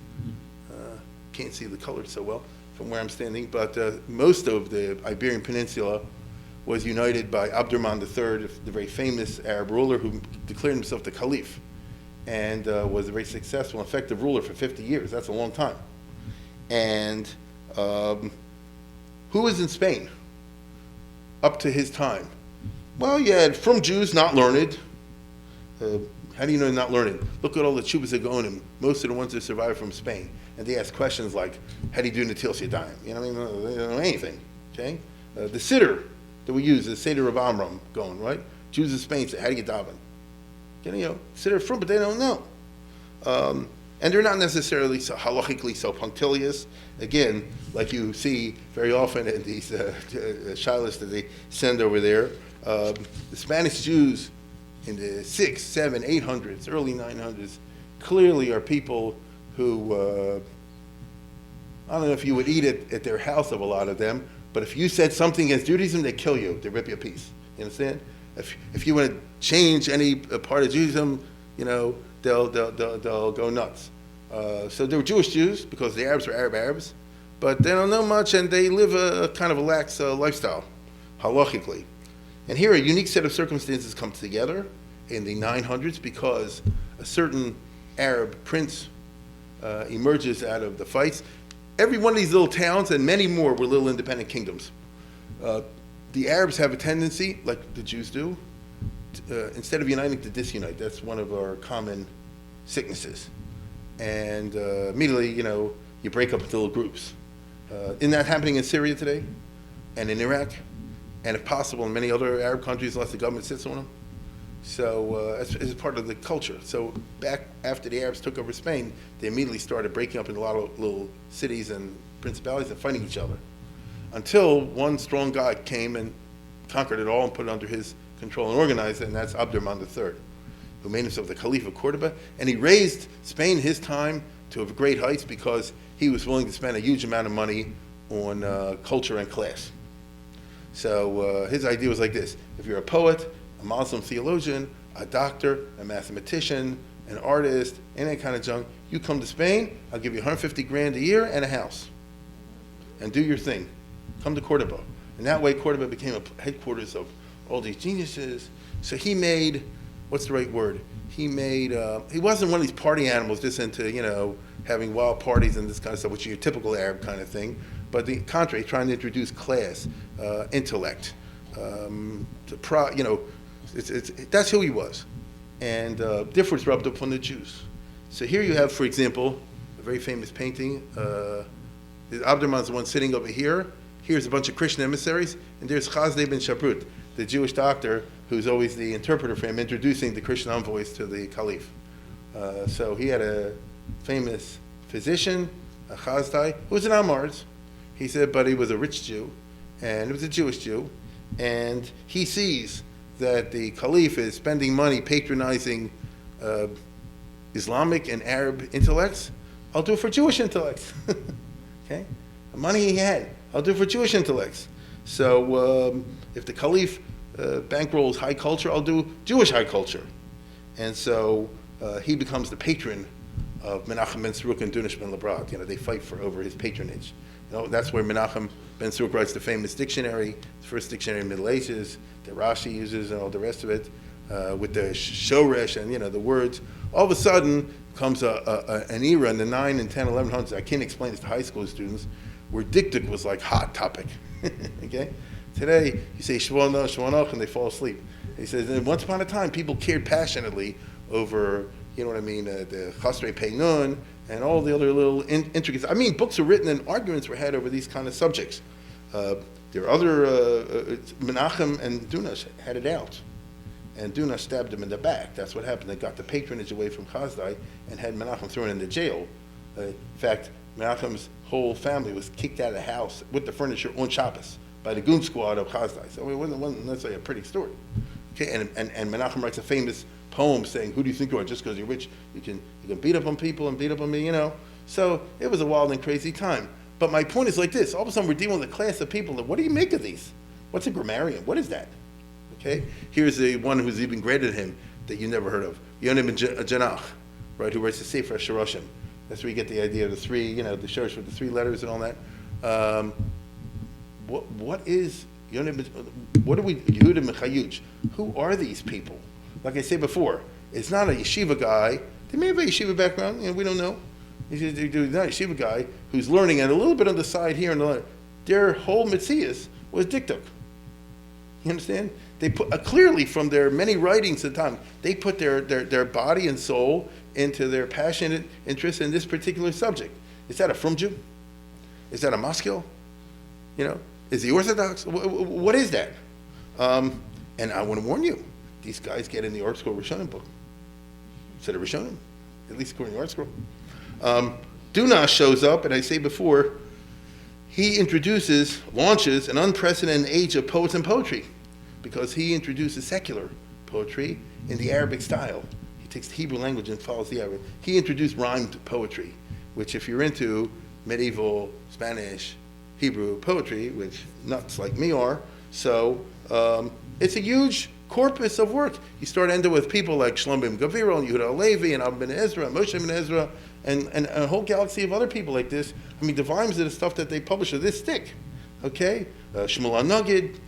Can't see the colors so well from where I'm standing, but most of the Iberian Peninsula was united by Abdurrahman III, the very famous Arab ruler who declared himself the Caliph and was a very successful, effective ruler for 50 years. That's a long time. And who was in Spain up to his time? Well, you had from Jews, not learned. How do you know they're not learned? Look at all the Chubas Agonim, most of the ones that survived from Spain. And they ask questions like, how do you do Natil Yadayim? You know what I mean? They don't know anything, okay? The Siddur that we use, the Seder of Amram going, right? Jews in Spain say, how do you daven? You know, Siddur from, but they don't know. And they're not necessarily so halachically so punctilious. Again, like you see very often in these shilas that they send over there, the Spanish Jews in the 600s, 700s, 800s, early 900s, clearly are people who, I don't know if you would eat it at their house of a lot of them, but if you said something against Judaism, they kill you. They rip you a piece. You understand? If you want to change any part of Judaism, you know, they'll go nuts. So they were Jewish Jews because the Arabs were Arabs, but they don't know much and they live a kind of a lax lifestyle, halachically. And here a unique set of circumstances come together in the 900s because a certain Arab prince emerges out of the fights. Every one of these little towns and many more were little independent kingdoms. The Arabs have a tendency, like the Jews do, instead of uniting, to disunite. That's one of our common sicknesses. And immediately, you know, you break up into little groups. Isn't that happening in Syria today? And in Iraq? And if possible, in many other Arab countries, unless the government sits on them? So it's part of the culture. So back after the Arabs took over Spain, they immediately started breaking up into a lot of little cities and principalities and fighting each other. Until one strong guy came and conquered it all and put it under his control and organized it, and that's Abdurrahman III, who made himself the Caliph of Cordoba. And he raised Spain his time to great heights because he was willing to spend a huge amount of money on culture and class. So his idea was like this: if you're a poet, a Muslim theologian, a doctor, a mathematician, an artist, any that kind of junk, you come to Spain, I'll give you 150 grand a year and a house. And do your thing. Come to Cordoba. And that way Cordoba became a headquarters of all these geniuses. So he made, what's the right word? He wasn't one of these party animals just into, you know, having wild parties and this kind of stuff, which is your typical Arab kind of thing. But the contrary, trying to introduce class, intellect, that's who he was. And difference rubbed up on the Jews. So here you have, for example, a very famous painting. Abdurrahman's the one sitting over here. Here's a bunch of Christian emissaries, and there's Chazdei ben Shaprut, the Jewish doctor who's always the interpreter for him, introducing the Christian envoys to the Caliph. So he had a famous physician, a Chazdei, who was an Amars. He said, but he was a rich Jew, and he was a Jewish Jew, and he sees that the Caliph is spending money patronizing Islamic and Arab intellects. I'll do it for Jewish intellects. Okay? The money he had, I'll do it for Jewish intellects. So if the Caliph bankrolls high culture, I'll do Jewish high culture. And so he becomes the patron of Menachem ben Saruk and Dunish ben Labrat. You know, they fight over his patronage. You know, that's where Menachem ben Saruk writes the famous dictionary, the first dictionary in the Middle Ages, that Rashi uses and all the rest of it, with the shoresh and, you know, the words. All of a sudden comes an era in the 9 and 10, 1100s, I can't explain this to high school students, where dikduk was like hot topic. Okay? Today, you say shvanoch, and they fall asleep. He says, once upon a time, people cared passionately over you know what I mean, the Chasrei Pei Nun, and all the other little intricacies. I mean, books were written and arguments were had over these kind of subjects. There are other, Menachem and Dunash had it out. And Dunash stabbed him in the back. That's what happened. They got the patronage away from Chazdai and had Menachem thrown into jail. In fact, Menachem's whole family was kicked out of the house with the furniture on Shabbos by the goon squad of Chazdai. So it wasn't necessarily a pretty story. Okay, and Menachem writes a famous poem saying, "Who do you think you are? Just because you're rich, you can beat up on people and beat up on me, you know." So it was a wild and crazy time. But my point is like this: all of a sudden we're dealing with a class of people that, what do you make of these? What's a grammarian? What is that? Okay, here's the one who's even greater than him that you never heard of, Yonah ben Janach, right? Who writes the Sefer Shoroshim. That's where you get the idea of the three, you know, the Shorosh with the three letters and all that. What is Yonah? What are we? Yehuda Mechayuch. Who are these people? Like I said before, it's not a yeshiva guy. They may have a yeshiva background, you know, we don't know. He's not a yeshiva guy who's learning and a little bit on the side here and there. Their whole mitzias was diktuk. You understand? They put clearly from their many writings at the time, they put their body and soul into their passionate interest in this particular subject. Is that a Frum Jew? Is that a Moskil? You know, is he Orthodox? What is that? And I want to warn you, these guys get in the Art Scroll Rishonim book. Instead of Rishonim, at least according to the Art Scroll. Dunash shows up, and I say before, he launches an unprecedented age of poets and poetry, because he introduces secular poetry in the Arabic style. He takes the Hebrew language and follows the Arabic. He introduced rhymed poetry, which if you're into medieval Spanish, Hebrew poetry, which nuts like me are, so it's a huge corpus of work. You start ending with people like Shlomo ben Gavira and Yehuda Halevi and Abba ben Ezra and Moshe ben Ezra and a whole galaxy of other people like this. I mean, the volumes of the stuff that they publish are this thick, okay? Shmuel HaNagid,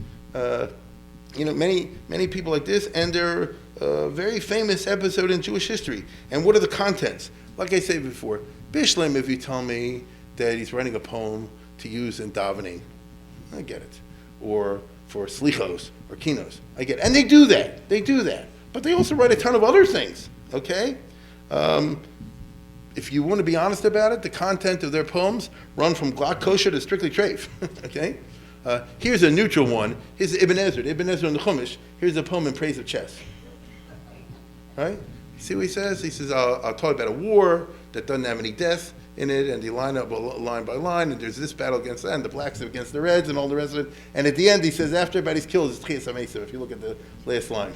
you know, many people like this, and they're a very famous episode in Jewish history. And what are the contents? Like I said before, Bishlam, if you tell me that he's writing a poem to use in davening, I get it. Or for slichos or kinos, I get it. And they do that. But they also write a ton of other things, okay? If you want to be honest about it, the content of their poems run from Glock Kosher to Strictly Treif, okay? Here's a neutral one. Here's Ibn Ezra in the Chumash. Here's a poem in praise of chess. Right? See what he says? He says, I'll talk about a war that doesn't have any death in it, and they line up line by line, and there's this battle against that, and the blacks against the reds, and all the rest of it. And at the end, he says, after everybody's killed, it's Tchias HaMesav, if you look at the last line.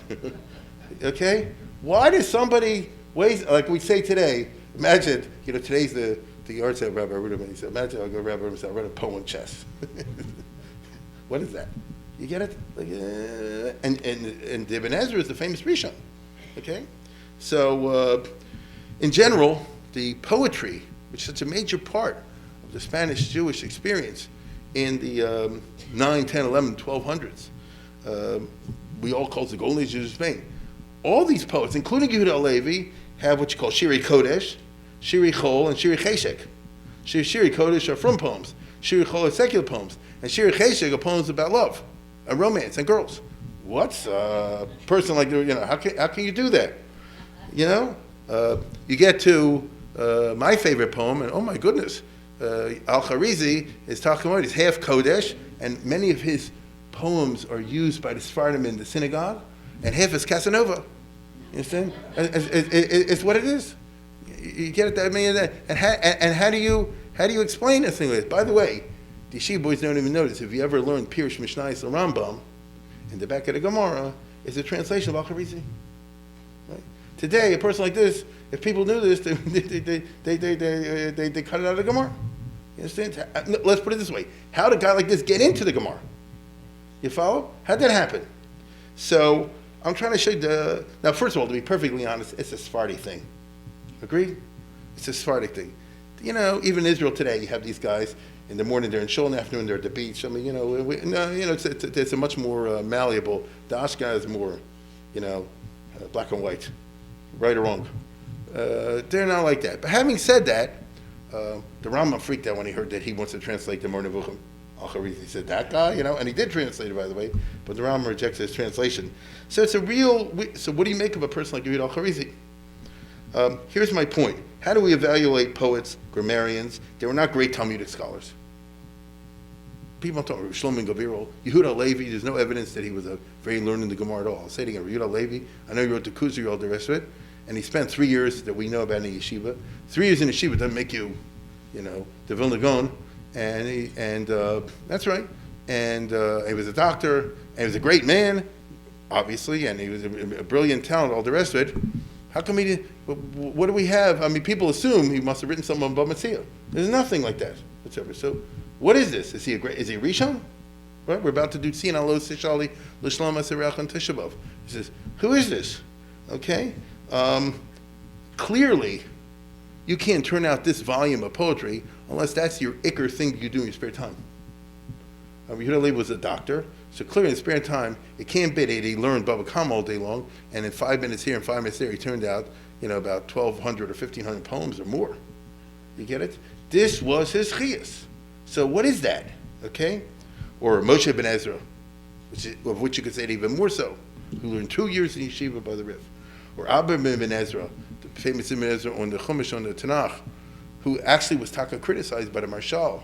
Okay? Why does somebody, like we say today, imagine, you know, today's the yard sale of Rabbi Ruderman. He said, imagine I'll go to Rabbi Ruderman and say, I read a poem on chess. What is that? You get it? Like, and Ibn Ezra is the famous Rishon. Okay? So, in general, the poetry, which is such a major part of the Spanish Jewish experience in the 9, 10, 11, 1200s, we all call it the Golden Age of Spain. All these poets, including Yehuda Halevi, have what you call Shiri Kodesh, Shiri Chol, and Shiri Cheshek. Shiri Kodesh are from poems. Shiri Chol are secular poems. And Shiri Cheshek are poems about love, and romance, and girls. What's a person like, you know, how can you do that? You know? You get to my favorite poem, and oh my goodness, Al-Kharizi is talking about, he's half Kodesh, and many of his poems are used by the Sephardim in the synagogue, and half is Casanova. You understand? It's what it is. You get it? I mean, and how do you explain this thing? By the way, the yeshiva boys don't even notice. If you ever learned Pirush Mishnayos or Rambam, in the back of the Gemara is a translation of Al-Kharizi. Right? Today, a person like this, if people knew this, they cut it out of the Gemara. You understand? Let's put it this way: how did a guy like this get into the Gemara? You follow? How'd that happen? So I'm trying to show you now. First of all, to be perfectly honest, it's a Sephardi thing. Agreed? It's a Sephardic thing. You know, even in Israel today, you have these guys. In the morning they're in shul, in the afternoon they're at the beach. I mean, you know, it's a much more malleable. The Ashkenaz is more, you know, black and white, right or wrong. They're not like that. But having said that, the Rambam freaked out when he heard that he wants to translate the Moreh Nevuchim. Al-Kharizi. He said, that guy, you know, and he did translate it, by the way, but the Rambam rejects his translation. So it's a real. So what do you make of a person like Yehuda Al-Kharizi? Here's my point. How do we evaluate poets, grammarians? They were not great Talmudic scholars. People don't talk about Shlomo Gaviro. Yehuda Levi, there's no evidence that he was a very learned in the Gemara at all. I'll say it again, Yehuda Levi, I know he wrote the Kuzari, all the rest of it, and he spent 3 years that we know about in the yeshiva. 3 years in yeshiva doesn't make you, the Vilna Gaon, and that's right. And he was a doctor, and he was a great man, obviously, and he was a brilliant talent, all the rest of it. How come he didn't, what do we have? I mean, people assume he must have written something on Bava Metzia. There's nothing like that whatsoever. So, what is this? Is he a Rishon? Right? We're about to do Tzina Lo Sishali L'Shlom Aserach and Tisha B'Av. He says, who is this? Okay? Clearly, you can't turn out this volume of poetry unless that's your icker thing you do in your spare time. Yehuda Levi was a doctor, so clearly in his spare time, it can't be that he learned Bava Kama all day long, and in 5 minutes here and 5 minutes there, he turned out, about 1,200 or 1,500 poems or more. You get it? This was his chiyas. So what is that? Okay? Or Moshe ben Ezra, of which you could say it even more so, who learned 2 years in yeshiva by the Rif. Or Abba ben Ezra, the famous Ibn Ezra on the Chumash on the Tanakh, who actually was taka criticized by the Marshal,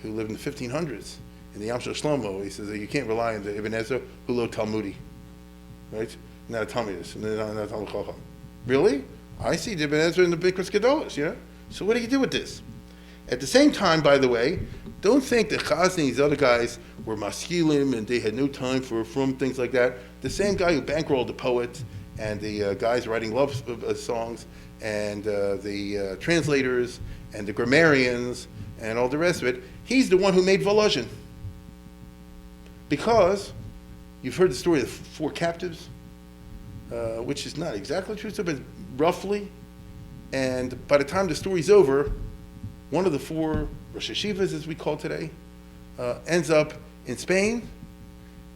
who lived in the 1500s. In the Yam Shel Shlomo, he says that you can't rely on the Ibn Ezra who lo Talmudi, right? Not a Talmudist, not a Talmud Chacham. Really? I see the Ibn Ezra in the Bikras Gedolos, So what do you do with this? At the same time, by the way, don't think that Chaz and these other guys were maskilim and they had no time for things like that. The same guy who bankrolled the poets and the guys writing love songs and the translators and the grammarians and all the rest of it, he's the one who made Volozhin. Because you've heard the story of the 4 captives, which is not exactly true, but roughly. And by the time the story's over, one of the 4 Rosh Hashivas, as we call today, ends up in Spain,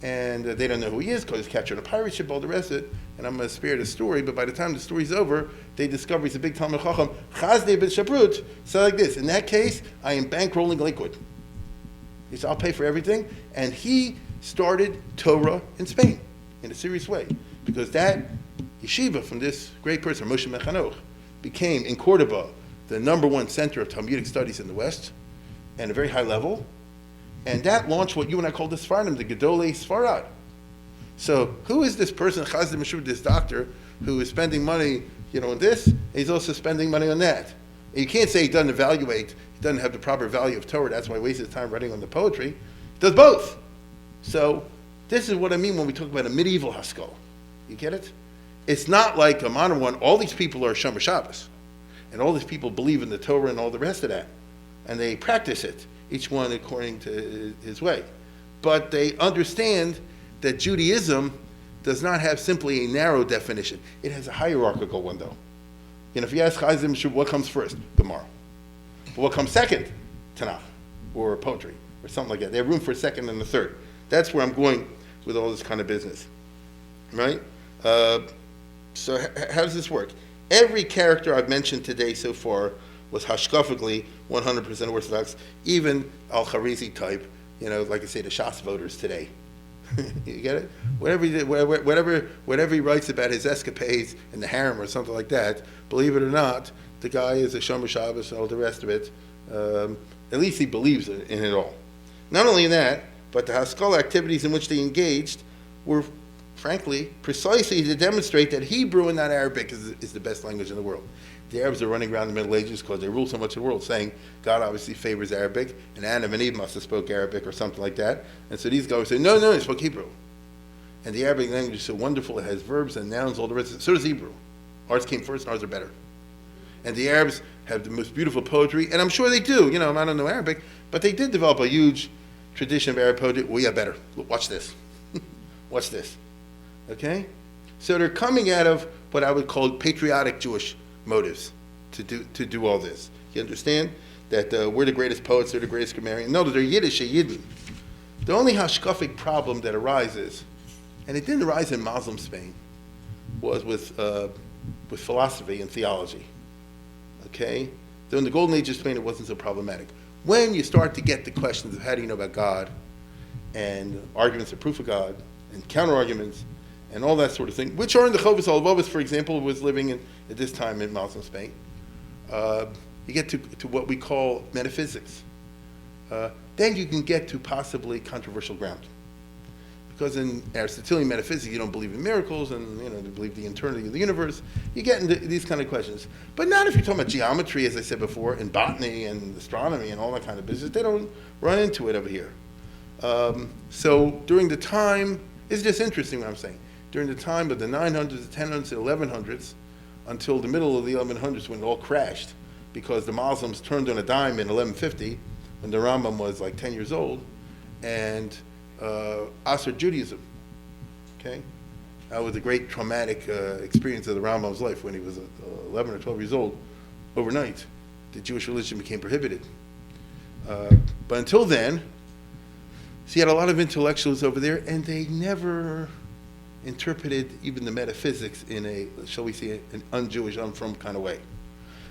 and they don't know who he is because he's captured a pirate ship, all the rest of it. And I'm going to spare the story, but by the time the story's over, they discover he's a big Talmud Chacham. Chazdei ben Shaprut said like this: in that case, I am bankrolling Lakewood. He said, I'll pay for everything. And he started Torah in Spain in a serious way, because that yeshiva from this great person, Moshe Mechanoch, became in Cordoba the #1 center of Talmudic studies in the West, and a very high level. And that launched what you and I call the Sfardim, the Gedolei Sfarad. So who is this person, Chazdei Meshur, this doctor, who is spending money, on this, and he's also spending money on that? And you can't say he doesn't evaluate, he doesn't have the proper value of Torah, that's why he wastes his time writing on the poetry. He does both. So this is what I mean when we talk about a medieval Haskalah. You get it? It's not like a modern one. All these people are Shomer Shabbos, and all these people believe in the Torah and all the rest of that, and they practice it, each one according to his way. But they understand that Judaism does not have simply a narrow definition. It has a hierarchical one, though. If you ask Chazim, what comes first? Gemara. But what comes second? Tanakh, or poetry, or something like that. They have room for a second and a third. That's where I'm going with all this kind of business, right? So how does this work? Every character I've mentioned today so far was hashkafically 100% Orthodox, even Al-Kharizi type, like I say, the Shas voters today. You get it? Whatever he writes about his escapades in the harem or something like that, believe it or not, the guy is a Shomer Shabbos and all the rest of it. At least he believes in it all. Not only in that, but the Haskalah activities in which they engaged were, frankly, precisely to demonstrate that Hebrew and not Arabic is the best language in the world. The Arabs are running around the Middle Ages because they rule so much of the world, saying God obviously favors Arabic, and Adam and Eve must have spoke Arabic or something like that. And so these guys say, no, they spoke Hebrew. And the Arabic language is so wonderful, it has verbs and nouns, all the rest. So does Hebrew. Ours came first, and ours are better. And the Arabs have the most beautiful poetry, and I'm sure they do. I don't know Arabic, but they did develop a huge tradition of Arab poetry. We are better. Look, watch this. Watch this. Okay? So they're coming out of what I would call patriotic Jewish motives to do all this. You understand that we're the greatest poets, they're the greatest grammarians. No, they're Yiddish, Yidden. The only hashkafic problem that arises, and it didn't arise in Muslim Spain, was with philosophy and theology. Okay? Though in the Golden Age of Spain, it wasn't so problematic. When you start to get the questions of how do you know about God, and arguments of proof of God, and counter-arguments, and all that sort of thing, which are in the Chovos HaLevavos, for example, was living at this time in Muslim Spain. You get to what we call metaphysics. Then you can get to possibly controversial ground. Because in Aristotelian metaphysics, you don't believe in miracles, and you believe the eternity of the universe. You get into these kind of questions, but not if you're talking about geometry, as I said before, and botany and astronomy and all that kind of business. They don't run into it over here. So during the time, it's just interesting what I'm saying. During the time of the 900s, the 1000s, the 1100s, until the middle of the 1100s when it all crashed, because the Muslims turned on a dime in 1150, when the Rambam was like 10 years old, and Asr Judaism, okay? That was a great traumatic experience of the Rambam's life when he was 11 or 12 years old. Overnight, the Jewish religion became prohibited. But until then, so you had a lot of intellectuals over there, and they never interpreted even the metaphysics in a, shall we say, an un-Jewish, un-from kind of way.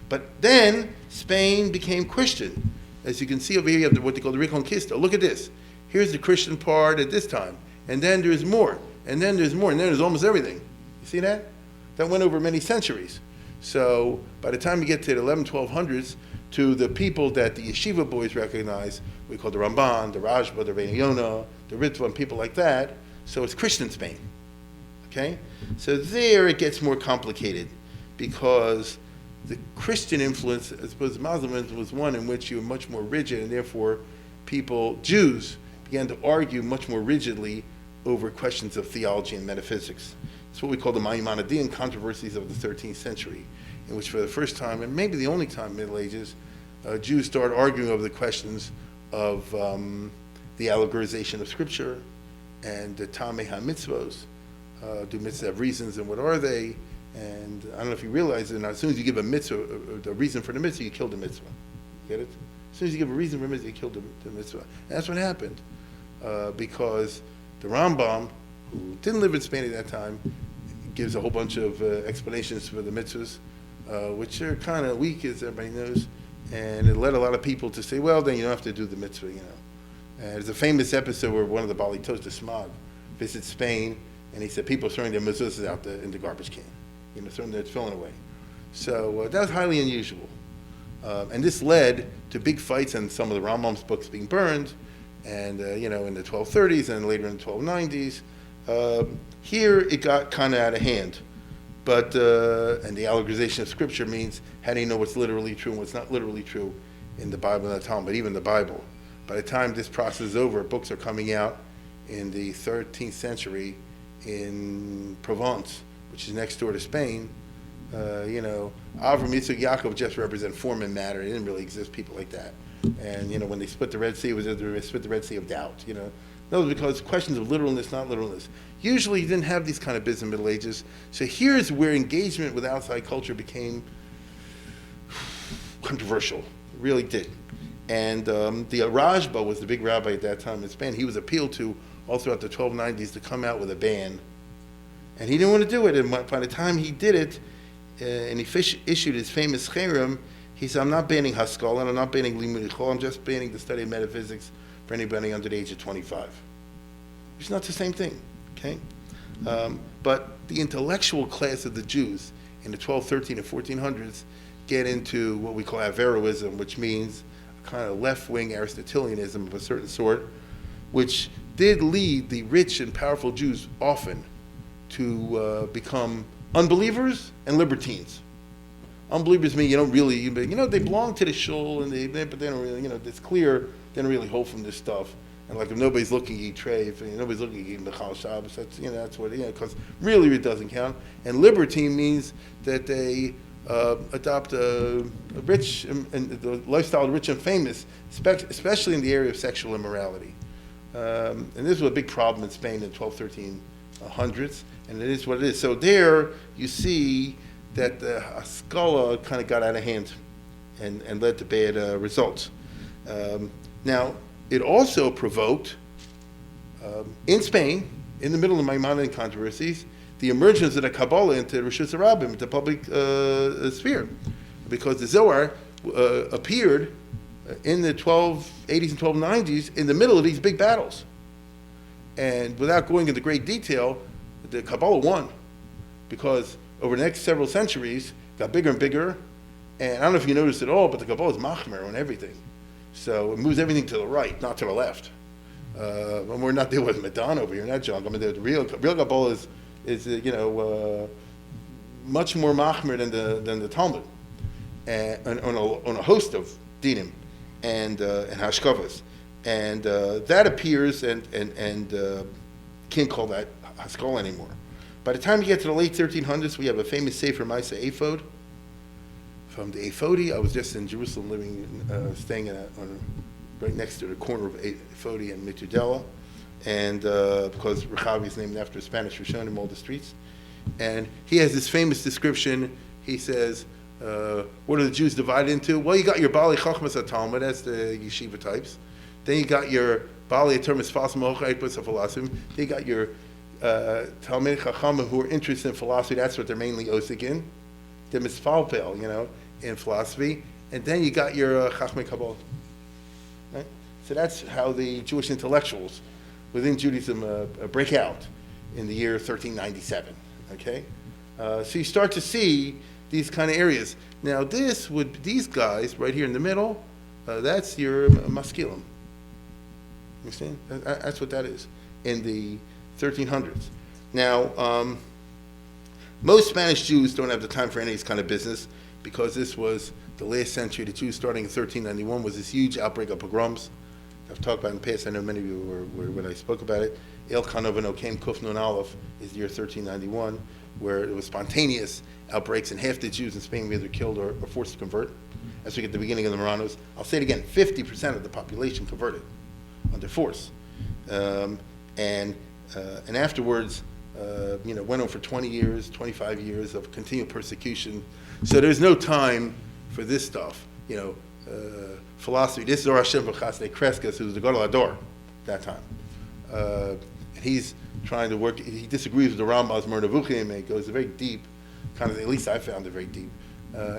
But then Spain became Christian. As you can see over here, you have what they call the Reconquista. Look at this. Here's the Christian part at this time. And then there's more. And then there's more. And then there's almost everything. You see that? That went over many centuries. So by the time you get to the 11, 1200s, to the people that the yeshiva boys recognize, we call the Ramban, the Rajba, the Reina Yonah, the Ritva, and people like that. So it's Christian Spain. Okay? So there it gets more complicated because the Christian influence, as opposed to Muslim influence, was one in which you were much more rigid, and therefore people, Jews, began to argue much more rigidly over questions of theology and metaphysics. It's what we call the Maimonidean controversies of the 13th century, in which for the first time, and maybe the only time in the Middle Ages, Jews started arguing over the questions of the allegorization of Scripture and the Tamei HaMitzvos. Do mitzvahs have reasons, and what are they? And I don't know if you realize it, as soon as you give a mitzvah, a reason for the mitzvah, you kill the mitzvah. Get it? As soon as you give a reason for the mitzvah, you kill the mitzvah. And that's what happened. Because the Rambam, who didn't live in Spain at that time, gives a whole bunch of explanations for the mitzvahs, which are kind of weak, as everybody knows. And it led a lot of people to say, well, then you don't have to do the mitzvah, And there's a famous episode where one of the Bali Toast Smog visits Spain, and he said people are throwing their mitzvahs out in the garbage can. Throwing it, throwing away. So that was highly unusual. And this led to big fights and some of the Rambam's books being burned, and in the 1230s and later in the 1290s. Here it got kind of out of hand. But, and the allegorization of Scripture means how do you know what's literally true and what's not literally true in the Bible and the Talmud, even the Bible. By the time this process is over, books are coming out in the 13th century in Provence, which is next door to Spain. Avram, Yitzchak, Yaakov just represent form and matter. It didn't really exist people like that. And when they split the Red Sea, it was they split the Red Sea of doubt. That was because questions of literalness, not literalness. Usually, you didn't have these kind of business in the Middle Ages. So here's where engagement with outside culture became controversial. It really did. And the Rajba was the big rabbi at that time in Spain. He was appealed to all throughout the 1290s to come out with a ban. And he didn't want to do it. And by the time he did it, and he issued his famous cherem, he said, I'm not banning Haskalah, and I'm not banning Limud Chol, I'm just banning the study of metaphysics for anybody under the age of 25. It's not the same thing, okay? But the intellectual class of the Jews in the 12, 13, and 1400s get into what we call Averroism, which means a kind of left-wing Aristotelianism of a certain sort, which did lead the rich and powerful Jews often to become unbelievers and libertines. Unbelievers mean you don't really, they belong to the shul, but they don't really, it's clear they don't really hold from this stuff. And like if nobody's looking, you eat treif, and nobody's looking, you eat Mechal Shabbos. That's that's what because really it doesn't count. And libertine means that they adopt a rich and the lifestyle of rich and famous, especially in the area of sexual immorality. And this was a big problem in Spain in the 12, 1300s, and it is what it is. So there you see that the Haskalah kind of got out of hand and led to bad results. Now, it also provoked, in Spain, in the middle of Maimonidean controversies, the emergence of the Kabbalah into Rishus HaRabim, into public sphere, because the Zohar appeared in the 1280s and 1290s in the middle of these big battles. And without going into great detail, the Kabbalah won, because over the next several centuries, it got bigger and bigger, and I don't know if you noticed at all, but the Kabbalah is machmer on everything. So it moves everything to the right, not to the left. And we're not dealing with Madonna over here in that junk. I mean, the real Kabbalah is much more machmer than the Talmud, and on a host of dinim and hashkavas, and that appears and can't call that Haskalah anymore. By the time you get to the late 1300s, we have a famous Sefer Maisa Ephod from the Ephodi. I was just in Jerusalem, staying right next to the corner of Ephodi and Mitzudela, and because Rechavi is named after a Spanish Rishonim, all the streets. And he has this famous description. He says, what are the Jews divided into? Well, you got your Bali Chachmas HaTalmud, that's the yeshiva types. Then you got your Bali Termis Fasim Ochaypus of philosophy. Then you got your Talmid Chachamim who are interested in philosophy. That's what they're mainly osik in. They're misfalpel, in philosophy. And then you got your Chachmei Kabbalah. Right? So that's how the Jewish intellectuals within Judaism break out in the year 1397. Okay, so you start to see these kind of areas. Now, these guys right here in the middle, that's your maskilim. You understand? That's what that is in the 1300s. Now, most Spanish Jews don't have the time for any of this kind of business, because this was the last century. The Jews, starting in 1391, was this huge outbreak of pogroms. I've talked about in the past. I know many of you were when I spoke about it. El Kanovano came Kuf Nun Aleph is the year 1391, where it was spontaneous outbreaks, and half the Jews in Spain were either killed or forced to convert. As we get to the beginning of the Marranos, I'll say it again: 50% of the population converted under force, and afterwards, went on for 20 years, 25 years of continual persecution. So there's no time for this stuff, philosophy. This is Or Hashem V'chasdei Kreskas, who was the Gadol Hador that time. And he's trying to work, he disagrees with the Rambam's Moreh Nevuchim, and it goes very deep, kind of, at least I found it very deep,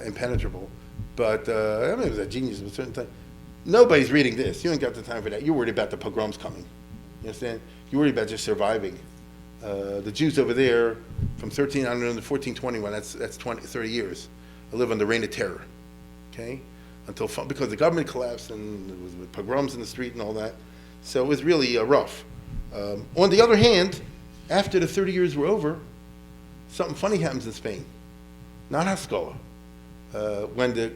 impenetrable. But, it was a genius at a certain time. Nobody's reading this. You ain't got the time for that. You're worried about the pogroms coming. You understand? You're worried about just surviving. The Jews over there, from 1300 to 1421, that's 30 years, live on the reign of terror, okay? Because the government collapsed, and there was pogroms in the street and all that. So it was really rough. On the other hand, after the 30 years were over, something funny happens in Spain. Not Haskalah. When the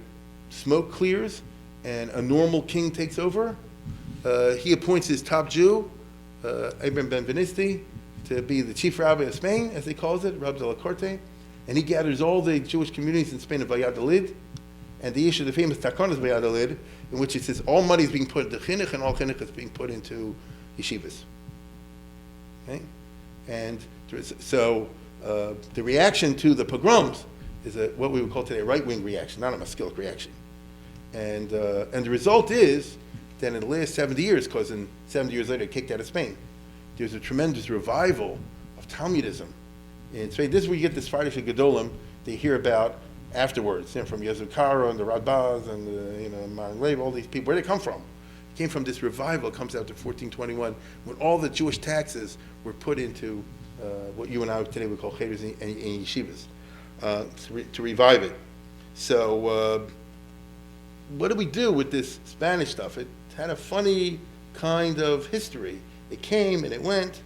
smoke clears and a normal king takes over, he appoints his top Jew, Abraham Benvenisti, to be the chief rabbi of Spain, as he calls it, Rab de la Corte, and he gathers all the Jewish communities in Spain of Valladolid, and they issue the famous Takonos Valladolid, in which it says all money is being put into chinuch, and all chinuch is being put into yeshivas. Okay? And so the reaction to the pogroms is what we would call today a right-wing reaction, not a maskilic reaction. And the result is that in the last 70 years, because in 70 years later it kicked out of Spain, there's a tremendous revival of Talmudism in Spain. This is where you get the Sfardish Gedolim they hear about afterwards, from Yezu Karo and the Radbaz and the Maran Leib, all these people. Where did it come from? It came from this revival. It comes out to 1421, when all the Jewish taxes were put into what you and I today would call cheder and yeshivas, to revive it. So what do we do with this Spanish stuff? It had a funny kind of history. It came and it went.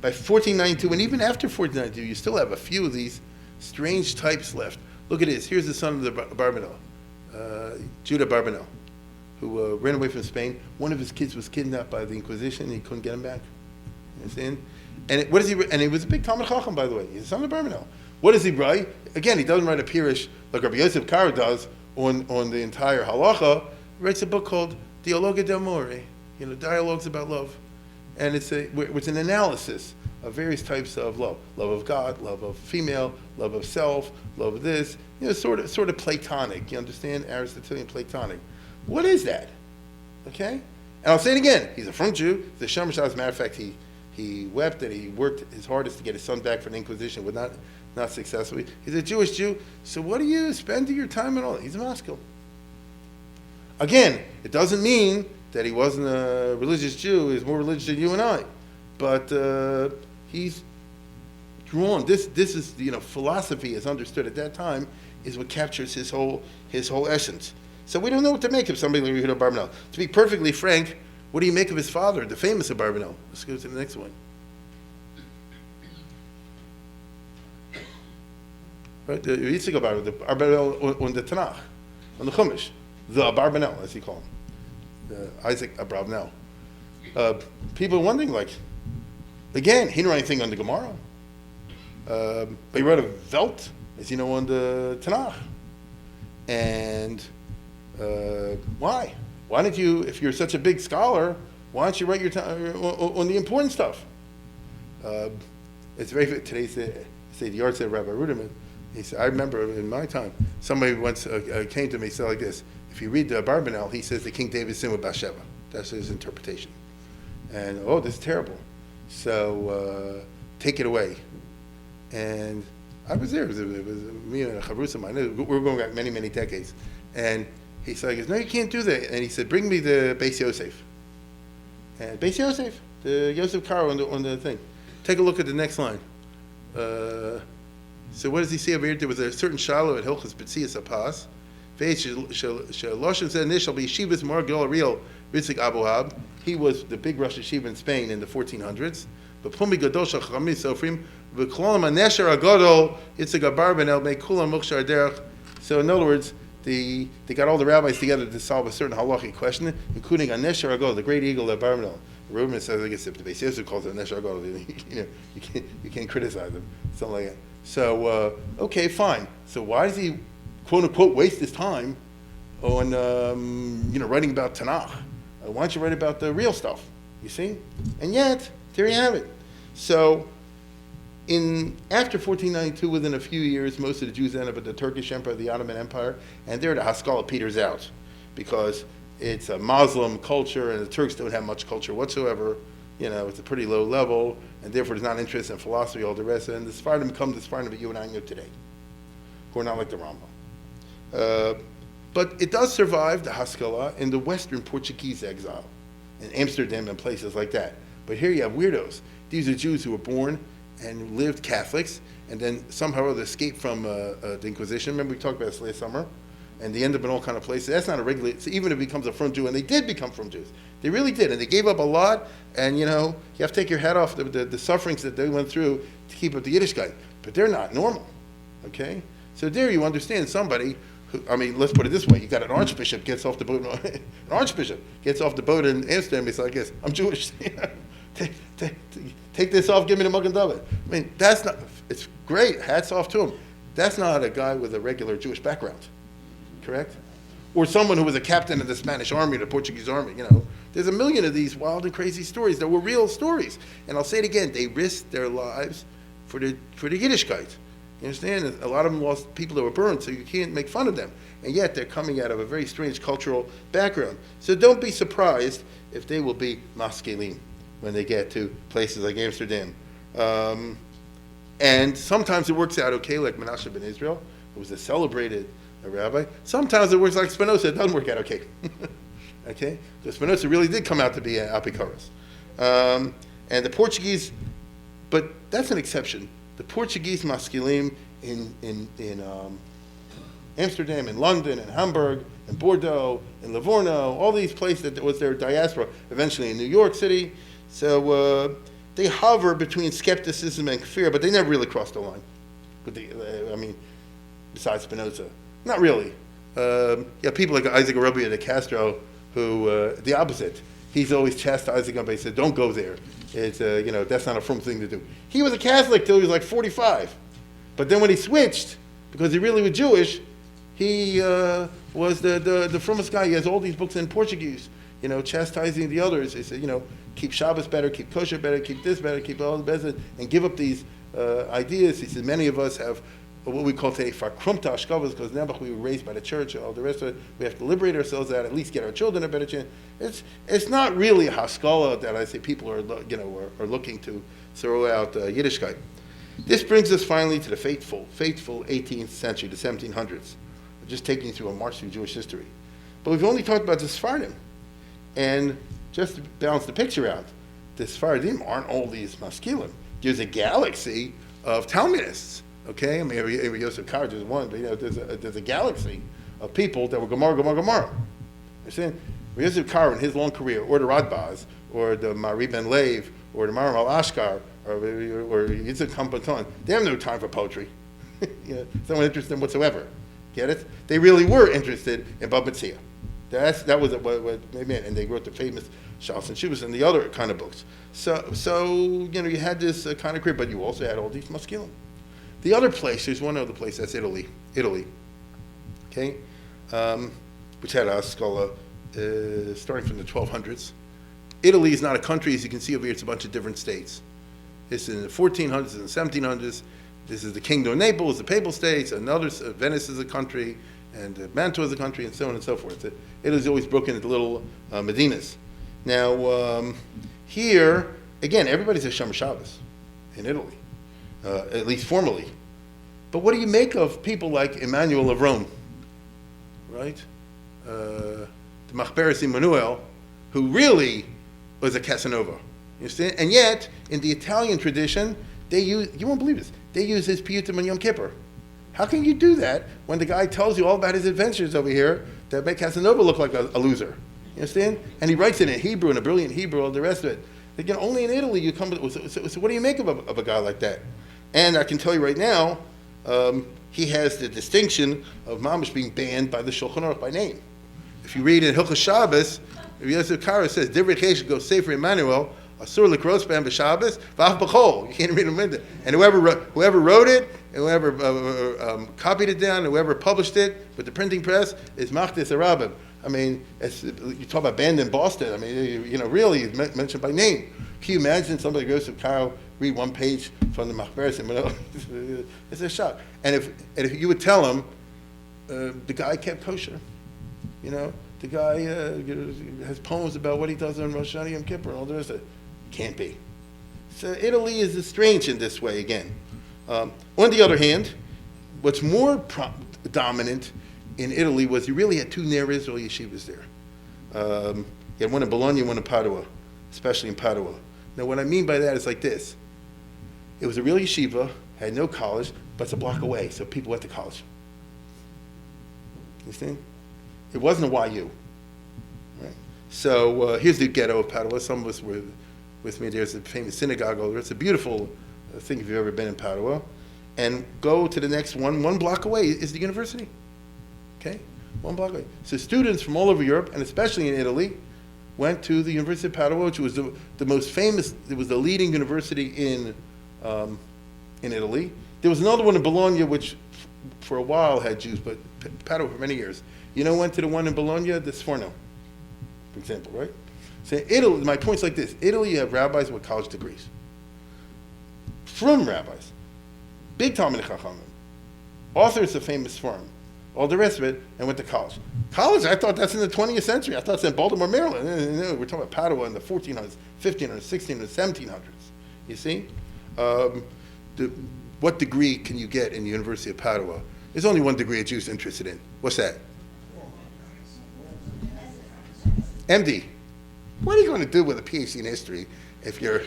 By 1492, and even after 1492, you still have a few of these strange types left. Look at this. Here's the son of the Barbanel, Judah Barbanel, who ran away from Spain. One of his kids was kidnapped by the Inquisition, and he couldn't get him back. You understand? And what does he? And he was a big Talmud Chacham, by the way. He's the son of Barbanel. What does he write? Again, he doesn't write a pirush like Rabbi Yosef Karo does on the entire halacha. He writes a book called Dialoga d'Amore, dialogues about love. And it's an analysis of various types of love. Love of God, love of female, love of self, love of this. Sort of Platonic. You understand? Aristotelian Platonic. What is that? Okay? And I'll say it again. He's a front Jew. The Shomer Shah, as a matter of fact, he wept that he worked his hardest to get his son back from the Inquisition, but not successfully. He's a Jewish Jew. So what do you spend your time on all that? He's a maskil. Again, it doesn't mean that he wasn't a religious Jew. He's more religious than you and I. But he's drawn. This is, philosophy as understood at that time is what captures his whole essence. So we don't know what to make of somebody like Yehuda Abarbanel. To be perfectly frank, what do you make of his father, the famous Abarbanel? Let's go to the next one. Right, the Yitzchak Abarbanel, the Abarbanel on the Tanakh, on the Chumash, the Abarbanel, as he called him, Isaac Abarbanel. People are wondering, again, he didn't write anything on the Gemara, but he wrote a Velt, as you know, on the Tanakh. And why? Why don't you, if you're such a big scholar, why don't you write your on the important stuff? It's very, today's the yard said Rabbi Ruderman. He said, I remember in my time, somebody once came to me and said like this, if you read the Abarbanel, he says the King David sinned with Bathsheba. That's his interpretation. And, this is terrible. So take it away. And I was there. It was me and a Chavrusa of mine. We were going back many, many decades. And he said, he goes, no, you can't do that. And he said, bring me the Beis Yosef. And Beis Yosef, the Yosef Karo on the thing. Take a look at the next line. So what does he say over here? There was a certain Shiloh at Hilchas B'tzias Apas. Shaloshem said, "This shall be Yeshivas Mar Gil Ariel Ritzik Abuhab." He was the big Rosh Yeshiva in Spain in the 1400s. But Pumi Gadol Shal Chachamim Sofrim V'Klolam Anesher Agadol Yitzchak Abarbanel Meikulam Mukhshar Derech. So in other words, they got all the rabbis together to solve a certain halachic question, including Anesher Agadol, the great eagle of Abarbanel. Reuben says, I guess if the Beis Yosef calls it Anesher Agadol, you can't criticize them, something like that. So okay, fine. So why does he, quote unquote, waste his time on writing about Tanakh? Why don't you write about the real stuff? You see? And yet, there you have it. So, after 1492, within a few years, most of the Jews end up at the Turkish Empire, the Ottoman Empire, and there the Haskalah peters out because it's a Muslim culture, and the Turks don't have much culture whatsoever. It's a pretty low level, and therefore there's not interest in philosophy, all the rest. And the Sephardim become the Sephardim that you and I know today, who are not like the Rambam. But it does survive the Haskalah in the Western Portuguese exile, in Amsterdam and places like that. But here you have weirdos. These are Jews who were born and lived Catholics, and then somehow or other escaped from the Inquisition. Remember we talked about this last summer? And they end up in all kind of places. That's not a regular, so even if it becomes a from Jew, and they did become from Jews. They really did, and they gave up a lot, and you have to take your hat off the sufferings that they went through to keep up the Yiddishkeit. But they're not normal, okay? So there you understand somebody who, let's put it this way, you got an archbishop gets off the boat, an archbishop gets off the boat in Amsterdam, he's like this, I'm Jewish, take this off, give me the Magen David. That's not, it's great, hats off to him. That's not a guy with a regular Jewish background. Correct? Or someone who was a captain of the Spanish army, the Portuguese army, There's a million of these wild and crazy stories that were real stories. And I'll say it again, they risked their lives for the Yiddishkeit. You understand? A lot of them lost people that were burned, so you can't make fun of them. And yet they're coming out of a very strange cultural background. So don't be surprised if they will be maskelim when they get to places like Amsterdam. And sometimes it works out okay, like Menashe ben Israel, who was a celebrated rabbi. Sometimes it works like Spinoza, it doesn't work out okay. Okay? So Spinoza really did come out to be an Apikoros. And the Portuguese, but that's an exception. The Portuguese masculine in Amsterdam, in London, in Hamburg, in Bordeaux, in Livorno, all these places that was their diaspora, eventually in New York City. So they hover between skepticism and kfir, but they never really crossed the line. But besides Spinoza. Not really. People like Isaac Arabia de Castro, who, the opposite. He's always chastising them, but he said, don't go there. It's, that's not a frum thing to do. He was a Catholic till he was like 45. But then when he switched, because he really was Jewish, he was the frummest guy. He has all these books in Portuguese, chastising the others. He said, keep Shabbos better, keep kosher better, keep this better, keep all the best, and give up these ideas. He said, many of us have what we call today farkrumta ashkavas, because Nebuch we were raised by the church, all the rest of it. We have to liberate ourselves out, at least get our children a better chance. It's not really a haskalah that I say people are looking to throw out Yiddishkeit. This brings us finally to the fateful 18th century, the 1700s. We're just taking you through a march through Jewish history. But we've only talked about the Sephardim. And just to balance the picture out, the Sephardim aren't all these maskilim. There's a galaxy of Talmudists. Okay, I mean, every Yosef Kar is one, but there's a galaxy of people that were Gemara. Understand? Yosef Kar in his long career, or the Radbaz, or the Mari Ben Lev, or the Maram al Ashkar, or Yitzhak Kampaton, they have no time for poetry. Someone interested in whatsoever. Get it? They really were interested in Bava Metzia. That was what they meant, and they wrote the famous Shas and Shuvas and the other kind of books. So you had this kind of career, but you also had all these maskilim. The other place, there's one other place, that's Italy, okay, which had a Haskalah starting from the 1200s. Italy is not a country, as you can see over here, it's a bunch of different states. It's in the 1400s and the 1700s. This is the Kingdom of Naples, the Papal States, another, Venice is a country, and Mantua is a country, and so on and so forth. Italy's always broken into little Medinas. Now, here, again, everybody's a Shomer Shabbos in Italy, at least formally. But what do you make of people like Emmanuel of Rome, right? The Machberes Emmanuel, who really was a Casanova. You understand? And yet, in the Italian tradition, they use, you won't believe this, they use his Piyutim on Yom Kippur. How can you do that when the guy tells you all about his adventures over here that make Casanova look like a loser? You understand? And he writes it in Hebrew, in a brilliant Hebrew, and the rest of it. Again, only in Italy you come to, so what do you make of a guy like that? And I can tell you right now, he has the distinction of Mamish being banned by the Shulchan Aruch by name. If you read in Hilchos Shabbos, Yosef Kara says, Divrei Chesh goes Sefer Emmanuel, Asur L'Kros B'Hem B'Shabbos, V'Af B'Chol. You can't read them in there. And whoever wrote it, and whoever copied it down, and whoever published it with the printing press is Machdis Arabim. I mean, you talk about banned in Boston. I mean, really, it's mentioned by name. Can you imagine somebody goes to Kyle, read one page from the Machberes, and it's a shock. And if you would tell him, the guy kept kosher, the guy has poems about what he does on Rosh Hashanah Yom Kippur and all the rest of it. Can't be. So Italy is strange in this way again. On the other hand, what's more dominant in Italy was you really had two Ner Israel yeshivas there. You had one in Bologna and one in Padua, especially in Padua. Now what I mean by that is like this. It was a real yeshiva, had no college, but it's a block away, so people went to college. You understand? It wasn't a YU. Right? So here's the ghetto of Padua. Some of us were with me. There's a famous synagogue over there. It's a beautiful thing if you've ever been in Padua. And go to the next one. 1 block away is the university. Okay? 1 block away. So students from all over Europe, and especially in Italy, went to the University of Padua, which was the most famous, it was the leading university in Italy. There was another one in Bologna, which for a while had Jews, but Padua for many years. Went to the one in Bologna, the Sforno, for example, right? So Italy, my point's like this. Italy, you have rabbis with college degrees. From rabbis. Big Talmidei Chachamim. Authors of famous firm. All the rest of it, and went to college. College, I thought that's in the 20th century. I thought it's in Baltimore, Maryland. No, we're talking about Padua in the 1400s, 1500s, 1600s, 1700s. You see? What degree can you get in the University of Padua? There's only one degree a Jew's interested in. What's that? MD. What are you going to do with a PhD in history if you're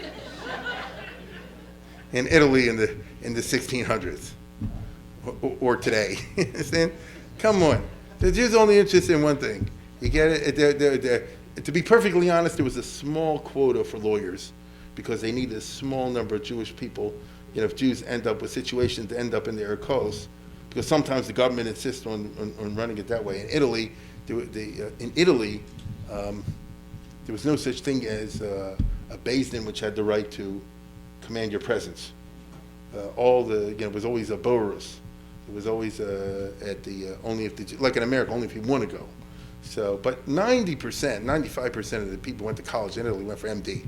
in Italy in the 1600s or today? Understand? Come on. The Jews are only interested in one thing. You get it? To be perfectly honest, there was a small quota for lawyers because they need a small number of Jewish people. If Jews end up with situations to end up in the Erkos, because sometimes the government insists on running it that way. In Italy, there was no such thing as a Beis Din which had the right to command your presence. It was always a borus. It was always only if like in America, only if you want to go. So, but 90%, 95% of the people who went to college in Italy went for MD.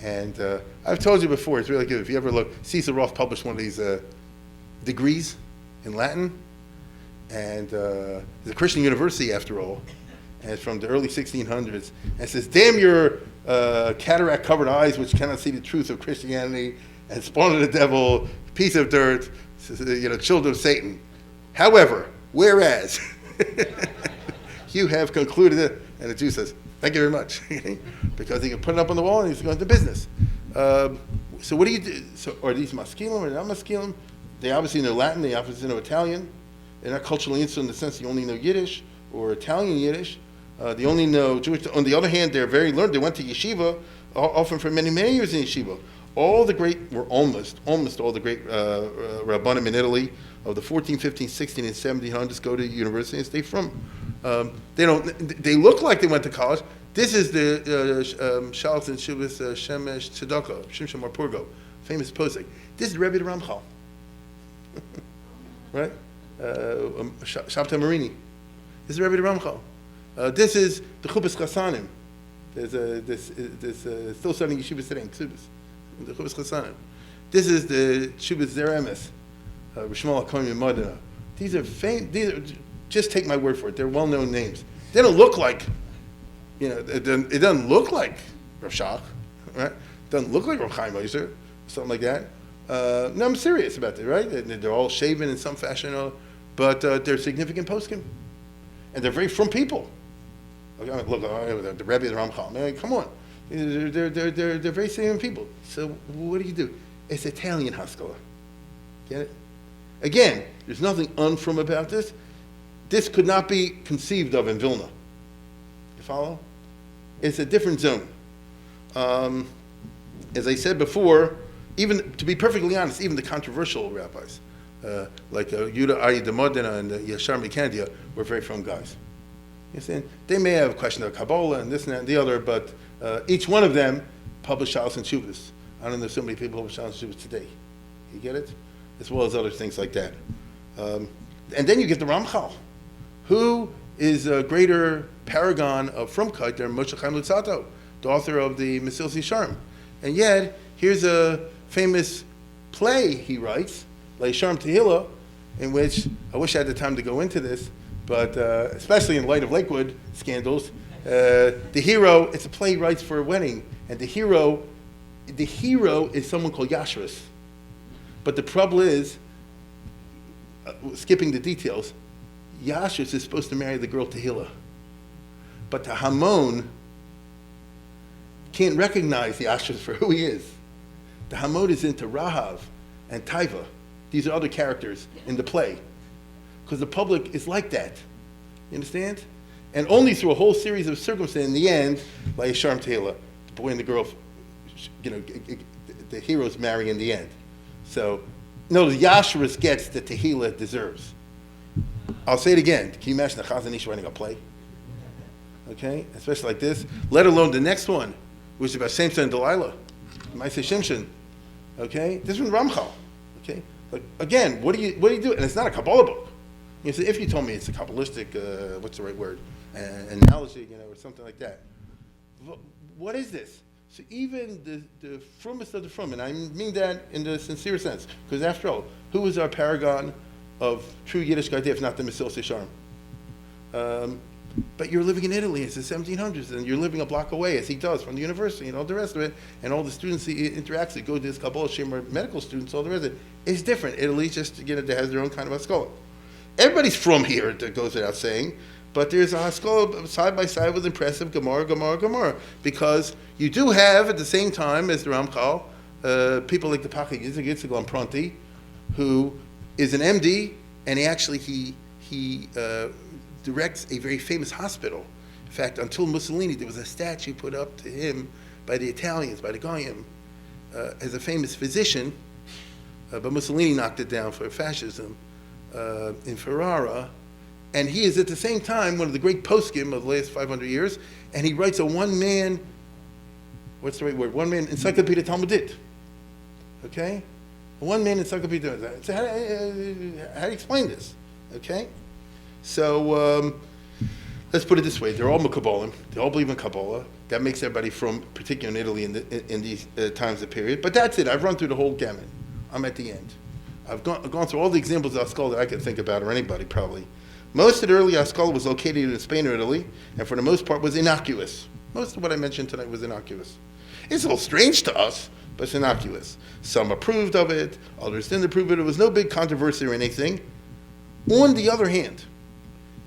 And I've told you before, it's really good. If you ever look, Cecil Roth published one of these degrees in Latin, and it's a Christian university after all, and it's from the early 1600s. And it says, "Damn your cataract-covered eyes, which cannot see the truth of Christianity, and spawn of the devil, piece of dirt, children of Satan. However, whereas you have concluded it," and the Jew says, "Thank you very much," because he can put it up on the wall and he's going to business. So what do you do? So are these maskilim or not maskilim? They obviously know Latin. They obviously know Italian. They're not culturally insular in the sense they only know Yiddish or Italian Yiddish. They only know Jewish. On the other hand, they're very learned. They went to yeshiva, often for many, many years in yeshiva. All the great, or almost all the great Rabbanim in Italy of the 14, 15, 16, and 1700s go to university and stay from. They look like they went to college. This is the Charles and Shuvas Shemesh Tzedakah, Shimshon Mar Purgo, famous posek. This is Rebbe the Ramchal, right? Shabtai Marini. This is Rebbe the Ramchal. This is the Chubas Chasanim. There's still studying yeshivas today in Ksubas. The Chubas Chasanim. This is the Shubas Zeremes, Rishmal HaKoyim Madina. These are just take my word for it. They're well-known names. They don't look like, it doesn't look like Rav Shach, right? It doesn't look like Rav Chaim Ozer, something like that. No, I'm serious about it, right? They're all shaven in some fashion, but they're significant poskim, and they're very from people. Okay, look, the Rebbe, the Ramchal. Man, come on, they're very significant people. So what do? It's Italian Haskalah. Get it? Again, there's nothing unfrom about this. This could not be conceived of in Vilna. You follow? It's a different zone. As I said before, even to be perfectly honest, even the controversial rabbis, like Yudah Ari de Modena and Yashar Mikandia, were very firm guys. You see? They may have questioned of Kabbalah and this and that and the other, but each one of them published Shalos and Shuvas. I don't know so many people publish Shalos and Shuvas today. You get it? As well as other things like that. And then you get the Ramchal, who is a greater paragon of Frumkeit than Moshe Chaim Luzzatto, the author of the Mesilas Yesharim. And yet, here's a famous play he writes, Leisharm Tehillah, in which, I wish I had the time to go into this, but especially in light of Lakewood scandals, the hero, it's a play he writes for a wedding, and the hero is someone called Yashras. But the trouble is, skipping the details, Yashras is supposed to marry the girl Tehillah. But the Hamon can't recognize Yashras for who he is. The Hamon is into Rahav and Taiva. These are other characters in the play. Because the public is like that. You understand? And only through a whole series of circumstances, in the end, like Sharm Tehillah, the boy and the girl, the heroes marry in the end. So, no, the Yashras gets the Tehillah deserves. I'll say it again. Can you imagine the Chazon Ish writing a play? Okay? Especially like this. Let alone the next one, which is about Samson and Delilah. Maaseh Shimshon. Okay? This one's Ramchal. Okay? Like, again, what do you do? And it's not a Kabbalah book. You see, if you told me it's a Kabbalistic, what's the right word? Analogy, or something like that. What is this? So even the frumest of the frum, and I mean that in the sincere sense, because after all, who is our paragon of true Yiddish Gaideh if not the Mesilas Yesharim? But you're living in Italy, it's the 1700s, and you're living a block away, as he does, from the university and all the rest of it, and all the students he interacts with, go to this Kabbalah Shem or medical students, all the rest of it. It's different. Italy just, has their own kind of Haskalah. Everybody's from here, that goes without saying, but there's a Haskalah side by side with impressive Gemara, because you do have, at the same time as the Ramchal, people like the Pachig Yitzhak Pronti, who is an MD, and he directs a very famous hospital. In fact, until Mussolini, there was a statue put up to him by the Italians, by the Goyim, as a famous physician, but Mussolini knocked it down for fascism in Ferrara. And he is at the same time one of the great poskim of the last 500 years, and he writes a one-man, what's the right word? One-man Encyclopedia Talmudit. Okay? A one-man Encyclopedia. So how do you explain this? Okay? So let's put it this way. They're all Mekabalim. They all believe in Kabbalah. That makes everybody from, particularly in Italy in these times of period. But that's it. I've run through the whole gamut. I'm at the end. I've gone through all the examples of Haskalah that I could think about, or anybody probably. Most of the early Haskalah was located in Spain or Italy, and for the most part was innocuous. Most of what I mentioned tonight was innocuous. It's a little strange to us, but it's innocuous. Some approved of it, others didn't approve of it. There was no big controversy or anything. On the other hand,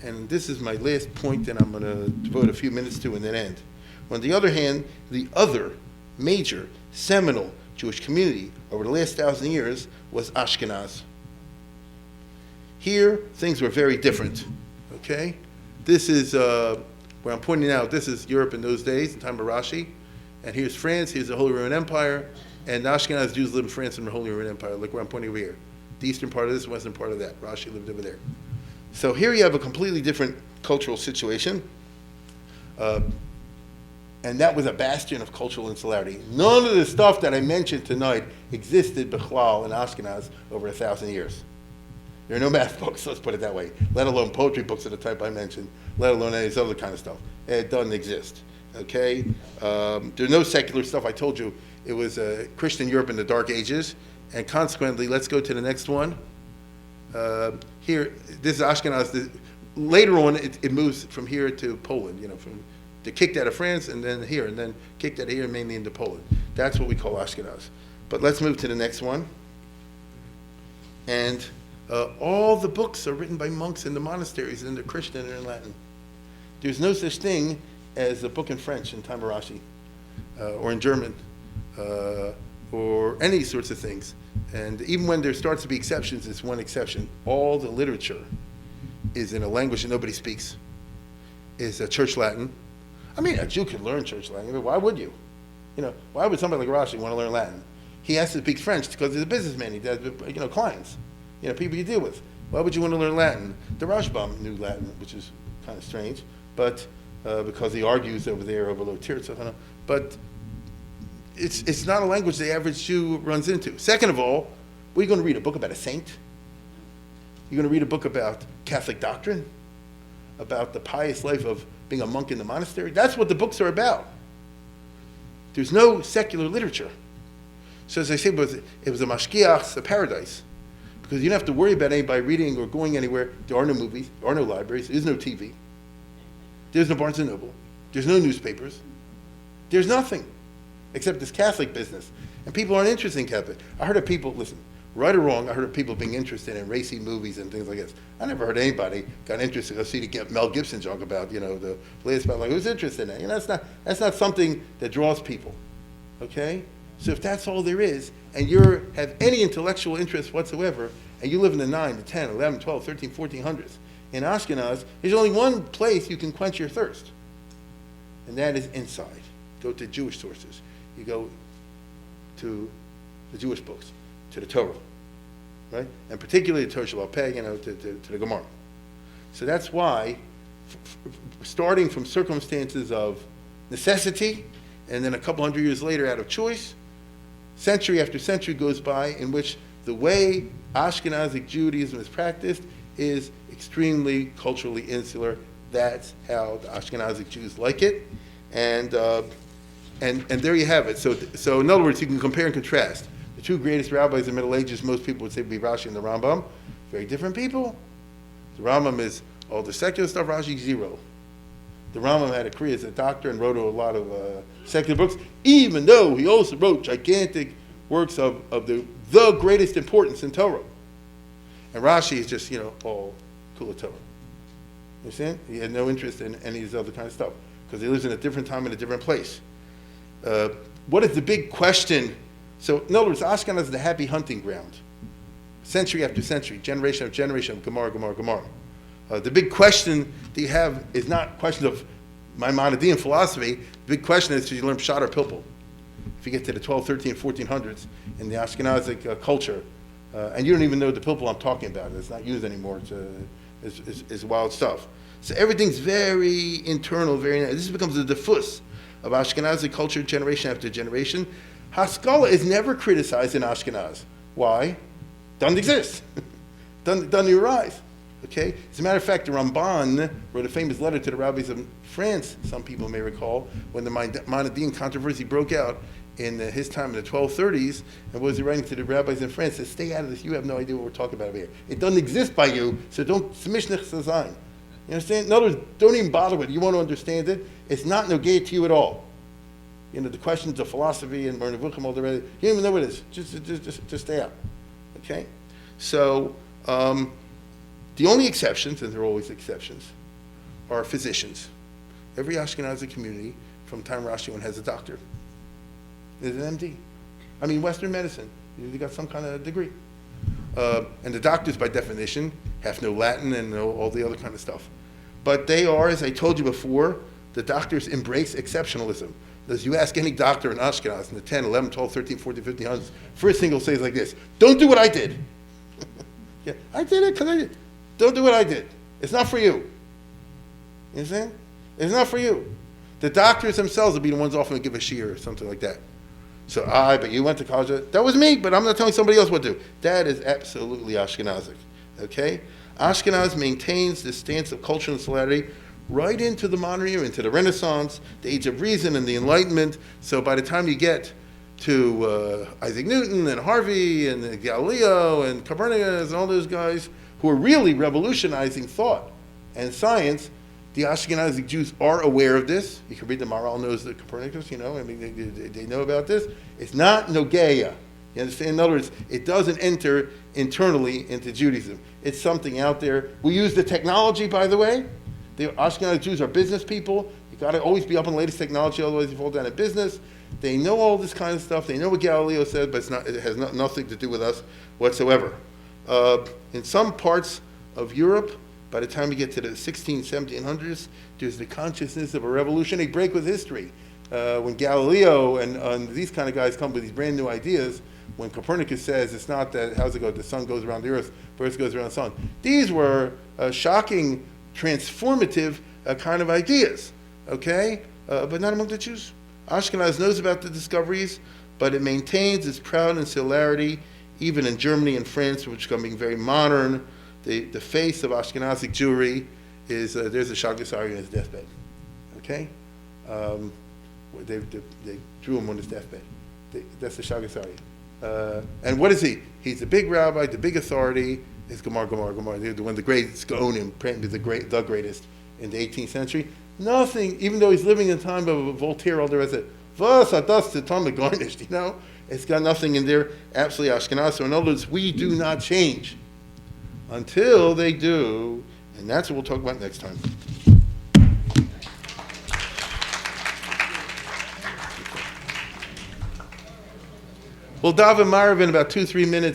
and this is my last point that I'm going to devote a few minutes to and then end. On the other hand, the other major, seminal, Jewish community over the last 1,000 years was Ashkenaz. Here, things were very different, okay? This is, where I'm pointing out, this is Europe in those days, in time of Rashi. And here's France, here's the Holy Roman Empire, and the Ashkenaz Jews live in France and the Holy Roman Empire. Look where I'm pointing over here. The eastern part of this, western part of that. Rashi lived over there. So here you have a completely different cultural situation. And that was a bastion of cultural insularity. None of the stuff that I mentioned tonight existed b'chlal in Ashkenaz over 1,000 years. There are no math books, let's put it that way, let alone poetry books of the type I mentioned, let alone any of this other kind of stuff. It doesn't exist, okay? There's no secular stuff. I told you it was Christian Europe in the Dark Ages, and consequently, let's go to the next one. Here, this is Ashkenaz. Later on, it moves from here to Poland, they're kicked out of France and then here, and then kicked out of here mainly into Poland. That's what we call Ashkenaz. But let's move to the next one. And all the books are written by monks in the monasteries, and they're Christian and they're in Latin. There's no such thing as a book in French in time of Rashi, or in German, or any sorts of things. And even when there starts to be exceptions, it's one exception. All the literature is in a language that nobody speaks, is Church Latin. I mean, a Jew could learn Church Latin, but why would you? Why would somebody like Rashi want to learn Latin? He has to speak French because he's a businessman. He does, clients, people you deal with. Why would you want to learn Latin? The Rashbam knew Latin, which is kind of strange, but because he argues over there over Lo Tirza, but it's not a language the average Jew runs into. Second of all, what are you going to read? A book about a saint? You're going to read a book about Catholic doctrine? About the pious life of being a monk in the monastery? That's what the books are about. There's no secular literature. So as I said, it was a mashkiach's paradise, because you don't have to worry about anybody reading or going anywhere. There are no movies, there are no libraries, there's no TV, there's no Barnes & Noble, there's no newspapers, there's nothing except this Catholic business. And people aren't interested in Catholic. I heard of people, listen, right or wrong, I heard of people being interested in racy movies and things like this. I never heard anybody got interested to go see the Mel Gibson joke about, the latest about, like, who's interested in it? That's not something that draws people, okay? So if that's all there is, and you have any intellectual interest whatsoever, and you live in the 9, the 10, 11, 12, 13, 1400s, in Ashkenaz, there's only one place you can quench your thirst, and that is inside. Go to Jewish sources. You go to the Jewish books, to the Torah, right? And particularly the Torah Shabbat Peh, to the Gemara. So that's why, starting from circumstances of necessity, and then a couple hundred years later out of choice, century after century goes by in which the way Ashkenazic Judaism is practiced is extremely culturally insular. That's how the Ashkenazic Jews like it. And there you have it. So in other words, you can compare and contrast. The two greatest rabbis of the Middle Ages, most people would say would be Rashi and the Rambam. Very different people. The Rambam is all the secular stuff, Rashi zero. The Rambam had a career as a doctor and wrote a lot of secular books, even though he also wrote gigantic works of the greatest importance in Torah. And Rashi is just, all Kula Torah. You understand? He had no interest in any of this other kind of stuff because he lives in a different time in a different place. What is the big question? So, in other words, Ashkenaz is the happy hunting ground. Century after century, generation after generation, Gemara, Gemara, Gemara. The big question that you have is not questions of Maimonidean philosophy. The big question is, do you learn Pshat or Pilpul? If you get to the 12, 13, 1400s in the Ashkenazic culture, and you don't even know the Pilpul I'm talking about. It's not used anymore. It's wild stuff. So everything's very internal, very nice. This becomes the diffus of Ashkenazic culture generation after generation. Haskalah is never criticized in Ashkenaz. Why? Doesn't exist. doesn't arise. Okay? As a matter of fact, the Ramban wrote a famous letter to the rabbis of France, some people may recall, when the Maimonidean controversy broke out in his time in the 1230s. And what was he writing to the rabbis in France? He said, stay out of this. You have no idea what we're talking about over here. It doesn't exist by you, so don't smishnich zayin. You understand? In other words, don't even bother with it. You want to understand it? It's not negate to you at all. The questions of philosophy and Mernevuchim, all the rest, you don't even know what it is. Just stay out. Okay? So, the only exceptions, and there are always exceptions, are physicians. Every Ashkenazi community, from time Rashi on, has a doctor. There's an MD. I mean, Western medicine. You got some kind of degree. And the doctors, by definition, have no Latin and no all the other kind of stuff. But they are, as I told you before, the doctors embrace exceptionalism. As you ask any doctor in Ashkenaz in the 10, 11, 12, 13, 14, 1500s, first thing he'll say is like this: don't do what I did. Yeah, I did it because I did. Don't do what I did. It's not for you. You understand? It's not for you. The doctors themselves will be the ones often to give a shiur or something like that. So, but you went to college. That was me, but I'm not telling somebody else what to do. That is absolutely Ashkenazic. Okay? Ashkenaz maintains this stance of cultural insularity right into the modern era, into the Renaissance, the Age of Reason, and the Enlightenment. So by the time you get to Isaac Newton and Harvey and Galileo and Copernicus and all those guys who are really revolutionizing thought and science, the Ashkenazi Jews are aware of this. You can read the Maharal knows the Copernicus, I mean, they know about this. It's not Nogeya. You understand? In other words, it doesn't enter internally into Judaism. It's something out there. We use the technology, by the way. The Ashkenazi Jews are business people. You got to always be up on the latest technology, otherwise you fall down in business. They know all this kind of stuff. They know what Galileo said, but it has nothing to do with us whatsoever. In some parts of Europe, by the time you get to the 1700s, there's the consciousness of a revolutionary break with history. When Galileo and these kind of guys come with these brand new ideas, when Copernicus says it's not that, how's it go, the sun goes around the earth, the earth goes around the sun. These were shocking, transformative kind of ideas, okay? But not among the Jews. Ashkenaz knows about the discoveries, but it maintains its proud insularity, even in Germany and France, which are becoming very modern. The face of Ashkenazic Jewry is, there's a Shagasari in his deathbed, okay? They drew him on his deathbed. That's the Shagasari. And what is he? He's the big rabbi, the big authority. It's Gemara. One of the greatest Gaonim, apparently the greatest in the 18th century. Nothing, even though he's living in the time of Voltaire, all the rest of it. Vas adas to Talmud garnished, It's got nothing in there, absolutely Ashkenaz. So in other words, we do not change until they do, and that's what we'll talk about next time. We'll daven Marav in about 2-3 minutes.